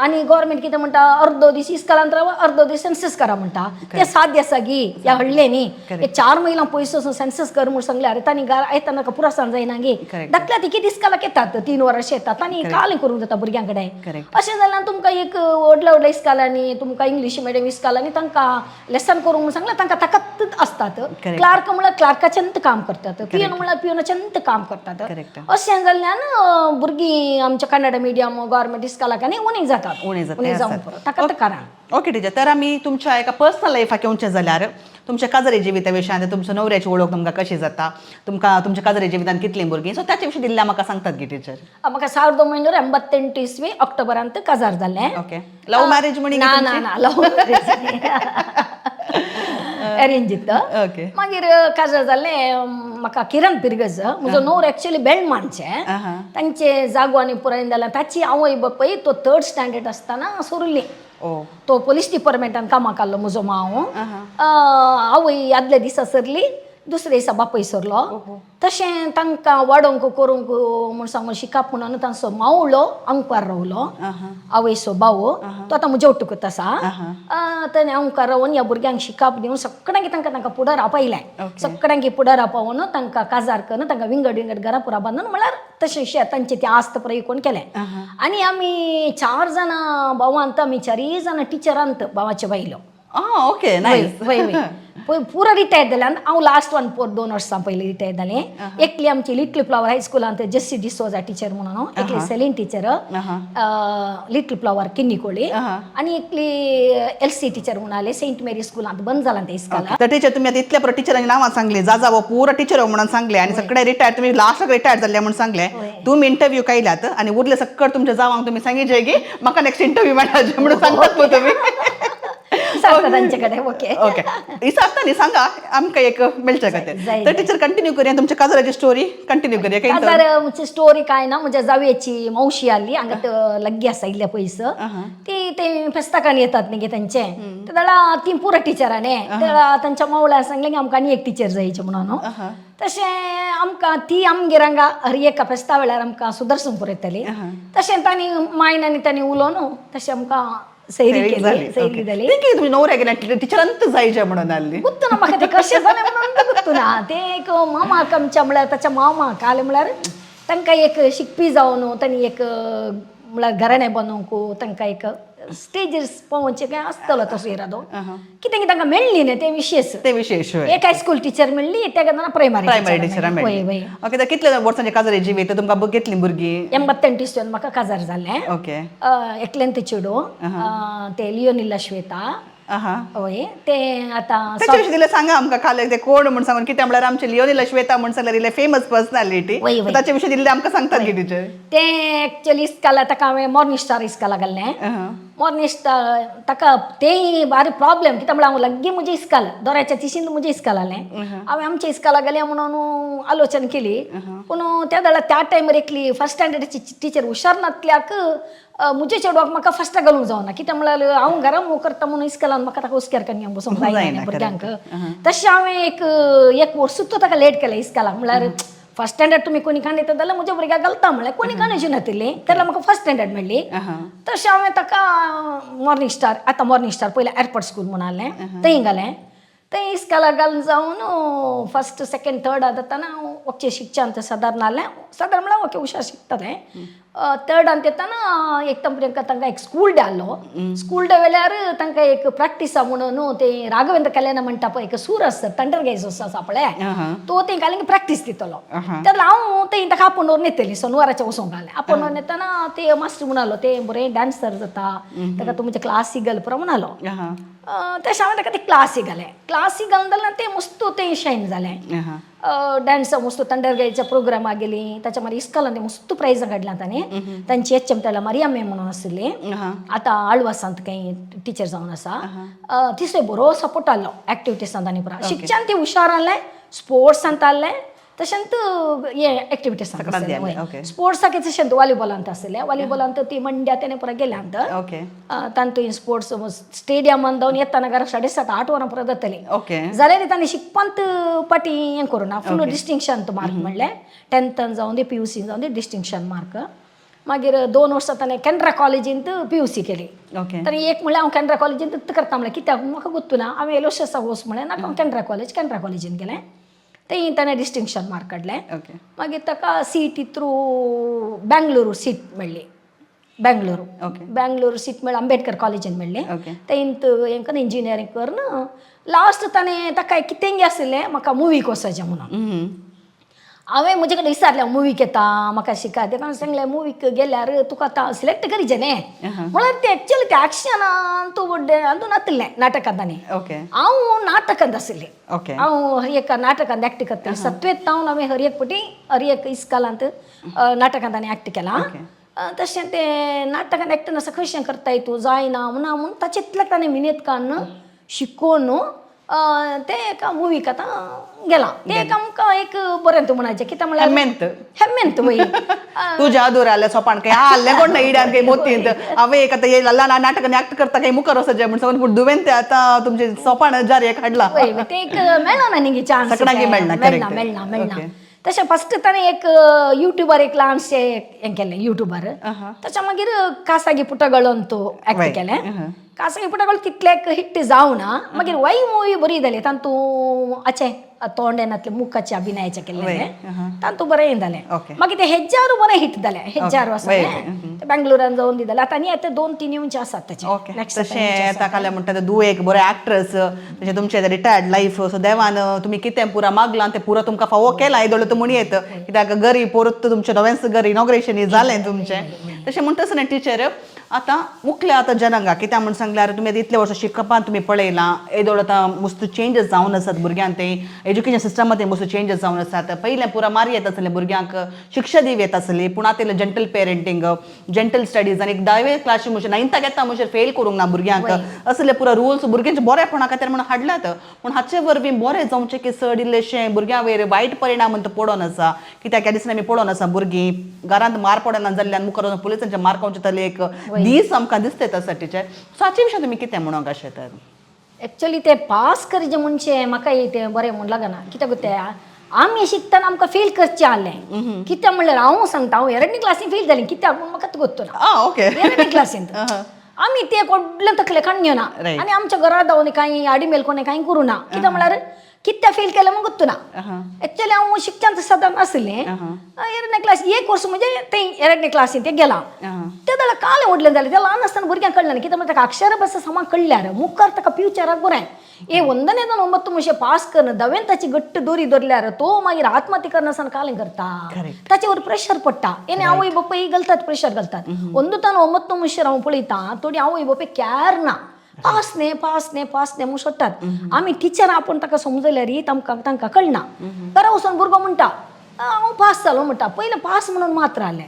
आनी गव्हर्मेंट कितें म्हणटा अर्दो दीस इस्कॉलांत रावा अर्दो दीस सेन्सस करा म्हणटा तें साध्य आसा गी ह्या हडलें न्ही एक 4 महिलां पयस सेन्सस कर म्हूण सांगल्यार येतानी येता नाका पुरासान जायना गी धाकल्या ती कितें इस्कॉलाक येतात 3 वरां येतात आनी कालें करूंक जाता भुरग्यां कडेन अशें जाल्यार तुमकां एक व्हडल्या इस्कॉलांनी तुमकां इंग्लीश मिडियम इस्कॉलांनी तांकां लेसन करूंक म्हूण सांगल्यार तांकां ताकत आसतात क्लार्क म्हळ्यार क्लार्काचेंत काम करतात पियन म्हळ्यार पियनाचेंत काम करतात अशें जाल्ल्यान भुरगीं आमच्या कन्नड मिडियम गव्हर्मेंट इस्कॉलाक आनी उणी जातात उणी जावंक पुरो ताका कारण ओके टिचर तर आमी तुमच्या एका पर्सनल लायफाक येवचें जाल्यार तुमच्या काजरी जिविता विशयान तुमच्या नवऱ्याची वळख तुमकां कशी जाता तुमकां तुमच्या काजरी जिवितान कितलीं भुरगीं सो ताचे विशीं दिल्ल्या म्हाका सांगतात गी टिचर म्हाका 1988 इसवी ऑक्टोबरांत काजार जाल्लें ओके लव मॅरेज म्हणी ना लव मॅरेज अरेंज इतं ओके मागीर काजार जालें म्हाका किरण पिरगज म्हजो नवरो एक्चुअली बेळमाणचे तांचे जागो आनी पुराय जाल्यार ताची आवय बापूय तो 3rd स्टँडर्ड आसतना सोरिल्ली तो पुलीस डिपार्टमेंटान कामाक आसलो म्हजो माव आवय आदले दिसा सरली दुसरे दिसा बापूय सरलो तशें तांकां वाडोवंक करूंक म्हूण सांगून शिकाप म्हणून तांचो मावळो अंकार रावलो आवयचो भाव तो आतां म्हजे वटकूच आसा ताणें अंकार रावन ह्या भुरग्यांक शिकाप दिवन सगळ्यांक तांकां फुडार आपयलें सगळ्यांक फुडार पावून तांकां काजार करून तांकां विंगड घरा पुरा बांदून म्हळ्यार तशें शेतांचें तें आस्त प्रयोग करून केलें आनी आमी 4 जाणां भावांत आमी 4 जाणां टिचरांत भावाचे बायलो ओके पुरो रिटायर जालें आनी हांव लास्ट वन 2 वर्सां पयलीं रिटायर जालें एकली आमची लिटल फ्लावर हायस्कुलांत जस्सी डिसोजा टिचर म्हणून एकली Celine teacher little flower Kinnigoli आनी एकली LC टिचर म्हणून आले सेंट मेरी स्कुलांत बंद जालां त्या इस्काला तर टीचर तुम्ही आता इतल्या टिचरांची नांवां सांगली जाजावो पुरो टिचर म्हणून सांगले आणि सगळे रिटायर तुम्ही लास्टाक रिटायर जाल्ले म्हणून सांगले तुम्ही इंटरव्यू केल्यात आणि उरले सकट तुमच्या जावांक तुम्ही सांगितले की म्हाका नेक्स्ट इंटरव्यू मेळटा म्हणून सांगतात मग तुम्ही सांगता तांचे कडेन ओके ओके दिसांनी सांगा आमकां एक मेळचें का तें तर टीचर कंटिन्यू करूया तुमच्या काजराची स्टोरी कंटिन्यू करूया काही काजार स्टोरी काय ना म्हणजे जावेची मावशी आली हांगा लग्गी आसा इल्ल्या पयस ती ते फेस्ताकान येतात न्ही तांचे तेन्ना ती पुरो टिचरांनी तेन्ना तांच्या मावळ्याक सांगलें की आमकां आनी एक टिचर जायचे म्हणून तशें आमकां ती आमगेर हांगा हर एका फेस्ता वेळार आमकां सुदर्शन पुरयताली तशें तांणी मायन आनी तांणी उलोवन तशें आमकां सैरी जाली तुम्ही नवऱ्या टिचरांत जायचे म्हणून आली गुत्तू ना म्हाका ते कशें जालें म्हणून गुत्तू ना ते एक मामाक आमच्या म्हळ्यार ताच्या मामाक आले म्हळ्यार तांकां एक शिकपी जावन तांणी एक म्हळ्यार घराणें बांदूंक तांकां एक स्टेजीर पावोवचें काय आसतलो तसो इरादो कित्याक तांकां मेळ्ळी न्ही ते विशेष एक हायस्कूल टिचर मेळ्ळी त्या प्रायमरी टिचर मेळ्ळी ओके कितले वर्सांचे काजर जिवीत तुमकां कितलीं भुरगीं 82 म्हाका काजार जालें ओके एकल्यांत चेडूं ते लिओनिला श्वेता हय ते आतां त्याच्या दिले सांगा आमकां खाले ते कोण म्हणून सांगून कित्याक म्हळ्यार आमचे लिओनिला श्वेता म्हणून सांगल्यार इल्ले फेमस पर्सनॅलिटी ताचे विशीं दिल्ले आमकां सांगतात की टिचर ते एक्चुअली इस्काला ताका हांवें मॉर्निंग स्टार इस्काला घाल्लें मॉर्निंग स्टार ताका तेय बारी प्रॉब्लेम कित्याक म्हळ्यार हांव लग्गी म्हजें इस्काल दोऱ्याच्या तिशीन म्हजें इस्काल जालें हांवें आमच्या इस्काला घाल्या म्हणून आलोचना केली पूण त्या टायमार एकली फर्स्ट स्टँडर्डाची टिचर हुशार नासल्याक म्हज्या चेडवाक म्हाका फर्स्टाक घालूंक जावना कित्याक म्हळ्यार हांव घरा मोव करता म्हणून इस्कालान म्हाका ताका हुस्क्यार करून बसूंक जायना भुरग्यांक तशें हांवें एक वर्सूच ताका लेट केलें इस्कालाक म्हळ्यार फर्स्ट स्टँडर्ड तुम्ही कोणी काणयता जाल्यार म्हज्या भुरग्याक घालता म्हळ्यार कोणी काणयची नासली तेन्ना म्हाका फर्स्ट स्टँडर्ड मेळ्ळी तशें हांवें ताका मॉर्निंग स्टार पयलें एअरपोर्ट स्कूल म्हणून आहलें थंय घालें थंय इस्कालाक घालून जावन फर्स्ट सेकंड थर्ड जाताना हांव ओके शिकचें सादारण आहलें सादारण म्हळ्यार ओके हुशार शिकतालें थर्डान तेताना एकदम प्रियंका तांकां एक स्कूल डे आहलो स्कूल डे वेल्यार तांकां एक प्रॅक्टिसा म्हणून ते राघवेंद्र कल्याण म्हणटा पळय एक सूर आसता थंडर गेज आसा पळय तो ते घालें प्रॅक्टीस दितलो तेन्ना हांव थंय ताका आपोवन न्हेतली शनिवाराचें वचूंक घालें आपोवन न्हेताना ते मास्टर म्हणालो ते बरें डान्सर जाता ताका तुमचे क्लासीक घाल पुरो म्हणालो तशें हांवें ताका ते क्लासीक घालें क्लासीक घालून जाल्यार ते मस्त तें शायन जालें डान्स मस्त थंडर गेजच्या प्रोग्रामाक गेली ताच्या मागीर इस्कालान ते मस्त प्रायजां काडल्यां तांणी तांची HM त्याला मारिया मॅम म्हणून आसली आतां आळवासांत काही टिचर जावन आसा तिसो बरो सपोर्ट आहलो एक्टिविटीसांत आनी पुरा शिक्षण ते हुशार आहलें स्पोर्ट्सांत आहलें तशेंत हे एक्टिविटीसांत आसलें स्पोर्ट्साक तशेंत वॉलीबॉलांत आसलें वॉलीबॉलांत ती मंड्या तेणे पुरा गेल्यांत तांतूय स्पोर्ट्स स्टेडियमांत जावन येताना घरा 7:30-8 वरां पुरो जातलीं जाल्यार तांणी शिकपांत पाटी हें करुना फूल डिस्टिंक्शन मार्क म्हणलें 10th जावन दी PUC जावन दी डिस्टिंक्शन मार्क मागीर 2 वर्सां ताणें कॅनरा कॉलेजींत PUC केली तर एक म्हळ्यार हांव कॅनरा कॉलेजींत करता म्हळ्यार कित्याक म्हाका गुर्तू ना हांवें एलोशेसा वच म्हळें नाका हांव कॅनरा कॉलेजींत गेलें थंय ताणें डिस्टिंक्शन मार्क काडलें मागीर ताका CET थ्रू बेंगलुरू सीट मेळ्ळी बेंगलुरू सीट मेळ्ळी अंबेडकर कॉलेजींत मेळ्ळी थंयत हें इंजिनियरींग करून लास्ट ताणें ताका कितें आसलें म्हाका मुवीक वचचें म्हणून हांवें म्हजे कडेन विचारलें मुवीक येता म्हाका शिकाय ताणें सांगलें मुवीक गेल्यार तुका आतां सिलेक्ट करीचें न्ही म्हळ्यार तें एक्चुअली तें एक्शनान तूं नासलें नाटकांत आनी हांव नाटकांत आसलें हांव हर एक नाटकांत एक्ट करता 7वेंत जावन हांवें हर एक इस्कालांत नाटकांत आनी एक्ट केलां तशें तें नाटकांत एक्ट आसा कशें करताय तूं जायना म्हणून ताचे इतलें ताणें मिनेत काडून शिकोवन ते एका मुवी कथा गेला ते एक आमकां एक बरें तूं म्हणायचें कित्याक म्हळ्यार हेम्मेंत वय तुझ्या आदोर आल्या सोपान काही आल्ले कोण ना इड्यान काही मोतींत हांवें एक आतां हे लल्ला नाटक ऍक्ट करता काही मुखार वचचें म्हण सगळें पूण दुवेन ते आतां तुमचे सोपान जारेक हाडला ते एक मेळना न्ही गे चान्स सगळ्यांक मेळना मेळना तशें फस्ट ताणें एक युट्यूबर एक ल्हानशें हें केलें युट्यूबर ताच्या मागीर कासागी पुटा गळोन तो ऍक्ट केलें कासागी पुटा गळोन तितलें हिट जावना मागीर वय मुवी बरी जाली तातूंत अच्छे तोंडेनातले मुखाचे अभिनयाचे केल्लें तातूंत बरें जालें मागीर ते हेज्जारू बरें हिट जालें हेज्जारू आसा ते बेंगलोरान जावन दी जालें आतां आनी आतां 2-3 येवचे आसात ताचे तशें येता काल्या म्हणटा ते तूं एक बरो एक्ट्रेस तशें तुमचें रिटायर्ड लायफ सो देवान तुमी कितें पुरा मागलां तें पुरो तुमकां फावो केलां येदोळ तो म्हणी येत कित्याक घरी परत तुमचें नवेंच घर इनॉग्रेशन जालें तुमचें तशें म्हणटच न्ही टिचर आतां मुखल्या आतां जनांक कित्याक म्हण सांगल्यार तुमी इतले वर्सां शिकपान तुमी पळयलां येदोळ आतां मस्त चेंजीस जावन आसात भुरग्यांक ते एज्युकेशन सिस्टमांत मस्त चेंजीस जावन आसात पयलें पुरा मारी येता आसलें भुरग्यांक शिक्षा दिव येता आसली पूण आतां जंटल पेरंटींग जंटल स्टडीज आनी 10वे क्लासी म्हणचे 9थाक येता म्हणजे फेल करूंक ना भुरग्यांक असले पुरा रुल्स भुरग्यांचे बरेपणा खातीर म्हण हाडल्यात पूण हाचे वरवीं बरें जावचें की चड इल्लेशें भुरग्यां वयर वायट परिणाम तो पडोन आसा कित्याक ह्या दिसांनी आमी पळोवन आसा भुरगीं घरांत मार पडना जाल्ल्यान मुखार पुलिसांच्या मार्कांचे तले एक दीस आमकां दिसतात आसा टिचर सो हाचे विशयी तुमी कितें म्हणूंक अशें तर एक्चुअली ते पास करचे म्हणचे म्हाका ते बरें म्हण लागना कित्याक ते आमी शिकतना आमकां फेल करचें आसलें कित्याक म्हणल्यार हांव सांगता हांव 2nd क्लासीन फेल जालें कित्याक पूण म्हाका गोत्तो ना 2nd क्लासीन आमी ते कोडले तकले काडण्यो ना आनी आमच्या घरा जावन कांय आडीमेल कोणें कांय करूं ना कित्याक म्हळ्यार कित्याक फेल केलें म्हूण गोत्तो ना एक्चुअली हांव शिक्षण सदां नासलें 2nd क्लास 1 वर्स म्हणजे ते 2nd क्लासीन ते गेलां ते जाल्यार काल व्हडलें जालें ते ल्हान आसतना भुरग्यांक कळना कित्याक ताका अक्षर बस समान कळल्यार मुखार ताका फ्युचराक बरें हे 1ನೇದನ 9 वर्षे पास करून 9वेन ताची घट्ट दोरी धरल्यार तो मागीर आत्महत्या करनासतना कालें करता ताचेवर प्रेशर पडटा एने आवय बापूय घालतात प्रेशर घालतात 9 वर्षे हांव पळयतां थोडी आवय बापूय कॅर ना पास न्ही म्हूण सोदतात आमी टिचर आपूण ताका समजल्यार तांकां कळना घरा वचून भुरगो म्हणटा हांव पास जालो म्हणटा पयलें पास म्हणून मात रावलें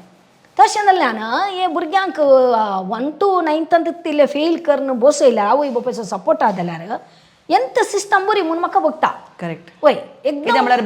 तशें जाल्यान हे भुरग्यांक 1 to 9th तिले फेल करून बसयल्यार आवय बापूयचो सपोर्ट आहा जाल्यार ಎಂತ ಸಿಸ್ಟಮ್ ಬರಿ म्हूण म्हाका बघता करेक्ट वय कित्याक म्हळ्यार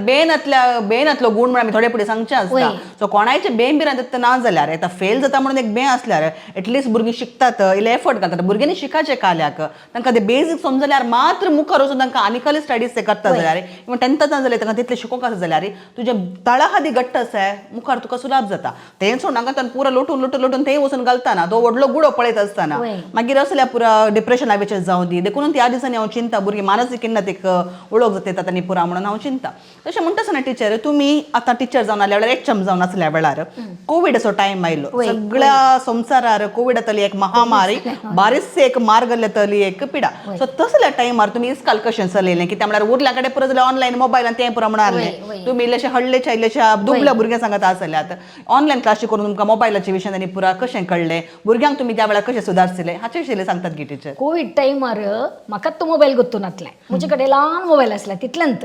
बेनातलो गुण म्हण आमी थोडे फुडें सांगचे आसता सो कोणाचे बेन बिरान ना जाल्यार आतां फेल जाता म्हणून एक बे आसल्यार एटलिस्ट भुरगीं शिकतात इल्ले एफर्ट घालतात भुरग्यांनी शिकायचे काल्याक तांकां ते बेजीक समजल्यार मात्र मुखार वचून तांकां आनिकले स्टडीज ते करता जाल्यार इवन 10th जाल्यार तांकां तितले शिकोवंक आसा जाल्यार तुजे तळा खादी घट्ट आसा मुखार तुका सुलाभ जाता तें सोड नाका ताणें पुरो लोटून थंय वचून घालतना तो व्हडलो गुडो पळयत आसतना मागीर असल्या पुरा डिप्रेशन लायवेचेर जावं दी देखून ह्या दिसांनी हांव चिंता भुरगीं मानसीक खिन्नतेक वळख जाता आनी पुरा म्हणून हांव चिंता तशें म्हणटा ना टिचर तुमी आतां टिचर जावन आल्या वेळार एकचम जावन आसल्या वेळार कोवीड असो टायम आयलो सगळ्या संवसारार कोवीड जातली एक महामारी बारीचसे एक मार घातली एक पिडा सो तसल्या टायमार तुमी इस्काल कशें चलयलें कित्याक म्हळ्यार उरल्या कडेन परत जाल्यार ऑनलायन मोबायलान तें पुरा म्हणून आहलें तुमी इल्लेशे हडलेच्या दुबल्या भुरग्यां सांगता आसल्यात ऑनलायन क्लासी करून तुमकां मोबायलाच्या विशयान आनी पुरा कशें कळ्ळें भुरग्यांक तुमी त्या वेळार कशें सुदारतले हाचे विशयी सांगतात गी टिचर कोवीड टायमार म्हाका तो मोबायल गोत्तून नासलें म्हजे कडेन ल्हान मोबायल आसला तितल्यांत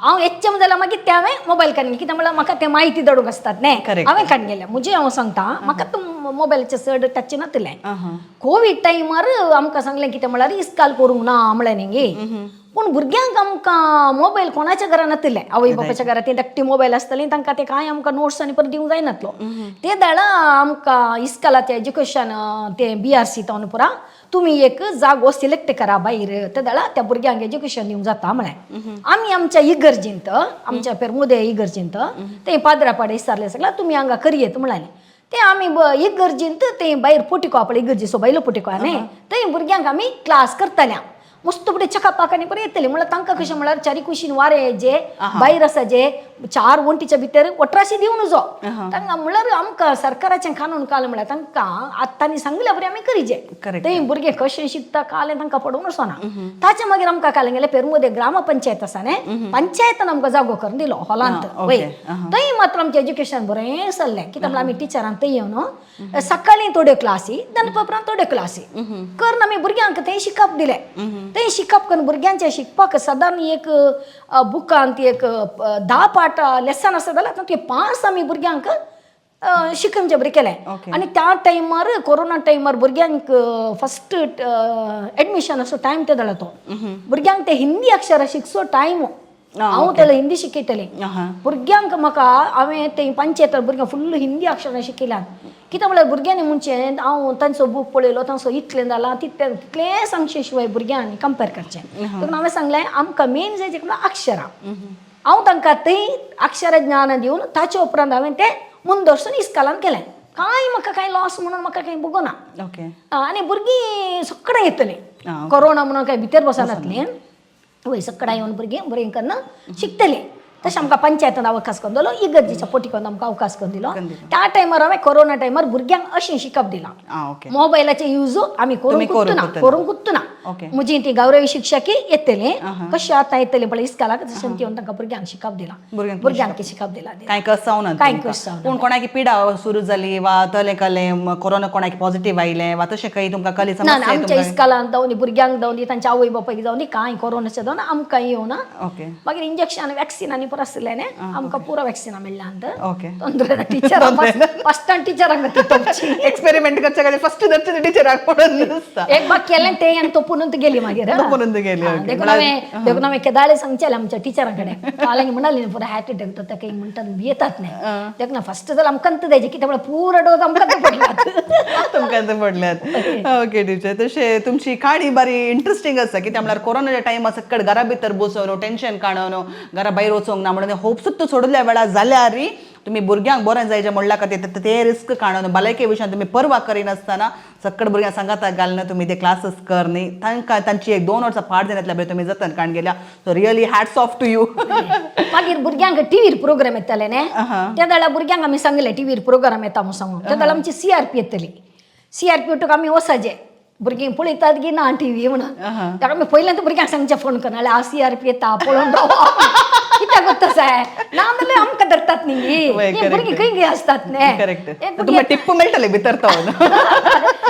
हांव एचएम जाल्यार मागीर ते हांवें मोबायल काडून कित्याक म्हळ्यार म्हाका ते म्हायती धाडूंक आसतात न्ही हांवें काडून गेलें म्हणजे हांव सांगता म्हाका तो मोबायलाचेर चड टच नासलें कोवीड टायमार आमकां सांगलें कितें म्हळ्यार इस्काल करूंक ना म्हळें न्ही पूण भुरग्यांक आमकां मोबायल कोणाच्या घरान नासले आवय बापाच्या घरान ती धाकटी मोबायल आसतली तांकां ते कांय आमकां नोट्स आनी परत दिवंक जायनासलो ते दाडा आमकां इस्कालाचें एज्युकेशन ते BRC तावन पुरा तुमी एक जागो सिलेक्ट करा भायर ते दाडा त्या भुरग्यांक एज्युकेशन दिवंक जाता म्हळें आमी आमच्या इगर्जींत आमच्या पेरमुदे इगर्जींत ते पाद्रापाडे विचारले सगळ्या तुमी हांगा करयेत म्हळें ते आमी इगर्जींत ते भायर पोटिको आपले इगर्जी सो भायलो पोटिको न्ही थंय भुरग्यांक आमी क्लास करताल्या मस्त बडे चकापाकांनी बरें येतले म्हळ्यार तांकां कशें म्हळ्यार चारी कुशीन वारे जे भायर आसा जे 4 वंटीच्या भितर 18 दिवन जो तांकां म्हळ्यार आमकां सरकाराचें कानून काल म्हळ्यार तांकां आतांनी सांगल्या बरें आमी करीजे थंय भुरगे कशें शिकता कालें तांकां पडोवंक वचना ताचे मागीर आमकां कालें गेलें पेरमुदे ग्रामपंचायत आसा न्ही पंचायतान आमकां जागो करून दिलो हॉलांत वय थंय मात्र आमचें एज्युकेशन बरें चल्लें कित्याक म्हळ्यार आमी टिचरान थंय येवन सकाळीं थोड्यो क्लासी दनपारां थोड्यो क्लासी करून आमी भुरग्यांक थंय शिकप दिलें थंय शिकप करून भुरग्यांचें शिकपाक सदां एक बुकांत एक 10 पाठ लेसन आसा जाल्यार ते 5 आमी भुरग्यांक शिकमचे बरें केलें आनी त्या टायमार कोरोना टायमार भुरग्यांक फस्ट एडमिशन असो टायम ते जालो तो भुरग्यांक ते हिंदी अक्षरां शिकचो टायम हांव तेले हिंदी शिकयतलें भुरग्यांक म्हाका हांवें ते पंचायत भुरग्यांक फुल्ल हिंदी अक्षरां शिकयल्यात कित्याक म्हळ्यार भुरग्यांनी म्हणचे हांव तांचो बूक पळयलो तांचो इतलें जालां तितलें सांगचे शिवाय भुरग्यांनी कंपेर करचें देखून हांवें सांगलें आमकां मेन जाय म्हळ्यार अक्षरां हांव तांकां थंय अक्षर ज्ञान दिवन ताचे उपरांत हांवें तें मुंदरसून इस्कालान केलें म्हाका कांय लॉस म्हणून म्हाका कांय बगोना आनी भुरगीं सगळें येतलीं कोरोना म्हणून कांय भितर बसनासलीं वय सगळें येवन भुरगीं बरें करून शिकतलीं तशें आमकां पंचायतान अवकाश करून दिलो इगर्जेच्या पोटीकून आमकां अवकाश करून दिलो त्या टायमार हांवें कोरोना टायमार भुरग्यांक अशें शिकप दिलां मोबायलाचे यूज आमी करूंकूच ना म्हजी ती गौरवी शिक्षकी येतली कशें आतां येतली पळय इस्कालाक तशें ती तांकां भुरग्यांक शिकप दिलां भुरग्यांक शिकप दिलां कांय कसावना कांय कसावना पूण कोणाकी पिडा सुरू जाली वा तले कलें कोरोना कोणाकी पॉझिटिव्ह आयलें वा तशें काही तुमकां कले ना आमच्या इस्कालांत जावं भुरग्यांक जावं तांच्या आवय बापायक जावं कांय कोरोनाचें जावन आमकां येवना मागीर इंजेक्शन वॅक्सिन आनी परत आसलें न्ही आमकां पुरो वॅक्सिना मेळ्ळ्यांत तंत्र टिचर फस्टान टिचरांक एक्सपेरिमेंट करचे खातीर फस्ट धरचे टिचराक म्हणून एक बाग केलें तें आनी तो पुनूत गेली मागीर देखून हांवें केदाळे सांगचेलें आमच्या टिचरां कडेन काल म्हणाली पुरो हार्ट अटॅक तो ताका म्हणटात भियेतात न्ही देखून फस्ट जाल्यार आमकां द्यायचे कित्याक म्हळ्यार पुरो डोस आमकां पडल्यात तुमकां पडल्यात ओके टिचर तशें तुमची काणी बरी इंट्रस्टिंग आसा कित्याक म्हळ्यार कोरोनाच्या टायमार सकट घरा भितर बसून टेन्शन काडून घरा भायर वचोंक ना म्हणून होप सुद्दां सोडल्या वेळार जाल्यार तुम्ही भुरग्यांक बरें जायचें म्हणल्या खातीर ते रिस्क काडून भलायके विशयान तुमी पर्वा करिनासतना सकट भुरग्यांक सांगाता घालना तुमी ते क्लासीस कर न्ही तांकां तांची 1-2 वर्सां पाड जाल्यार बरें तुमी जतन काण गेल्या so really hats off to you मागीर भुरग्यांक टीव्हीर प्रोग्राम येताले न्ही त्या वेळार भुरग्यांक आमी सांगलें टीव्हीर प्रोग्राम येता म्हणून सांगून त्या वेळार आमची CRP येतली CRP वटूक आमी वसाचे भुरगीं पळयतात की ना टीव्ही म्हणून ताका आमी पयल्यांत भुरग्यांक सांगचे फोन करून नाल्यार CRP येता पळोवन राव कित्याक तसो आहे ना जाल्यार आमकां धरतात न्ही भुरगीं खंय खंय आसतात न्ही टिप्प मेळटले भितर तो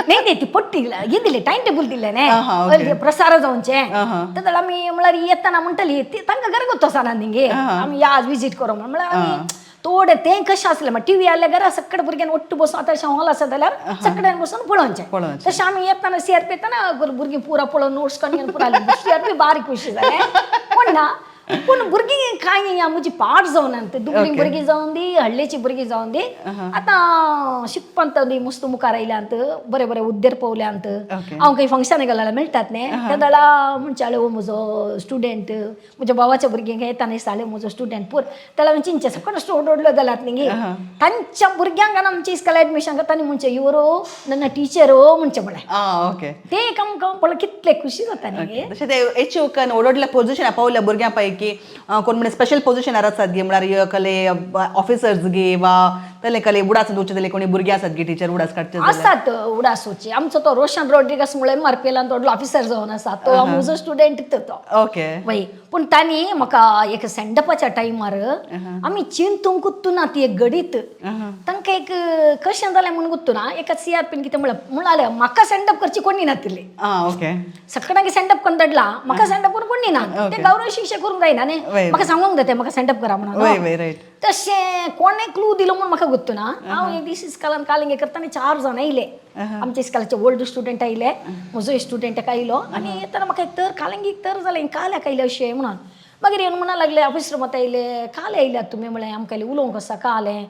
नाही ती पट्टी हे दिले टायम टेबल दिले न्ही प्रसार जावचे तेन्ना आमी म्हळ्यार येतना म्हणटली तांकां घरा वचना न्ही आमी आज विजीट करूंक म्हळ्यार आमी थोडे तें कशें आसलें म्हळ्यार टीव्ही आयल्या घरा सगळे भुरग्यांनी ओट्ट बसून आतां अशें हॉल आसा जाल्यार सगळ्यांनी बसून पळोवचें तशें आमी येताना CRP येताना भुरगीं पुरा पळोवन नोट्स काडून घेवन पुरा CRP बारीक खुशी जालें पण ना पूण भुरगीं कांय म्हजी पाड जावनात दुबळी भुरगीं जावन दी हळ्ळेची भुरगीं जावन दी आतां शिकपांत दी मस्त मुखार आयल्यांत बरे बरे उद्देर पावल्यांत हांव खंय फंक्शन गेल्यार मेळटात न्ही त्या वेळा म्हणचाले म्हजो स्टुडंट म्हज्या भावाच्या भुरग्यांक येताना दिसताले म्हजो स्टुडंट पूर त्याला चिंचे सकट स्टोर ओडलो जाल्यात न्ही तांच्या भुरग्यांक आनी आमच्या इस्काला एडमिशन करता आनी म्हणचे युवरो नन्ना टीचर म्हणचे म्हळ्यार ते आमकां पळय कितले खुशी जाता न्ही तशें ते एचीव करून ओडल्या पोजिशनार पावल्या भुरग्यां पैकी कोण म्हणजे स्पेशल पोजिशनार आसात गे म्हळ्यार कले ऑफिसर्स गे वा तले कले उडास दोचे तले कोणी भुरगीं आसात गे टीचर उडास काडचे आसात उडासोचे आमचो तो रोशन रॉड्रिगस म्हणून मार्पेलान तो ऑफिसर जावन आसा तो म्हजो स्टुडंट तो ओके वय पूण तांणी म्हाका एक सेंडअपाच्या टायमार आमी चिंतूंक गुत्तुना ती एक घडीत तांकां एक कशें जालें म्हणून गुत्तुना एका CRPन कितें म्हळ्यार म्हाका सेंडअप करची कोणी नासली सगळ्यांक सेंडअप करून धाडला म्हाका सेंडअप करून कोणी ना ते गौरव शिक्षक करूंक जायना न्ही म्हाका सांगूंक जाय म्हाका सेंडअप करा म्हणून तशें कोणें क्लू दिलो म्हणून म्हाका गुत्तुना हांव एक दीस इस्कालान कालिंगे करताना 4 जाण आयले आमच्या इस्कालाचे ओल्ड स्टुडंट आयले म्हजो स्टुडंट एक आयलो आनी येताना म्हाका एक तर कालिंगे एक तर जालें काल्याक आयले अशें म्हणून मागीर येवन म्हणूंक लागले ऑफिसर मत आयले काले आयल्यात तुमी म्हळें आमकां उलोवंक आसा कालें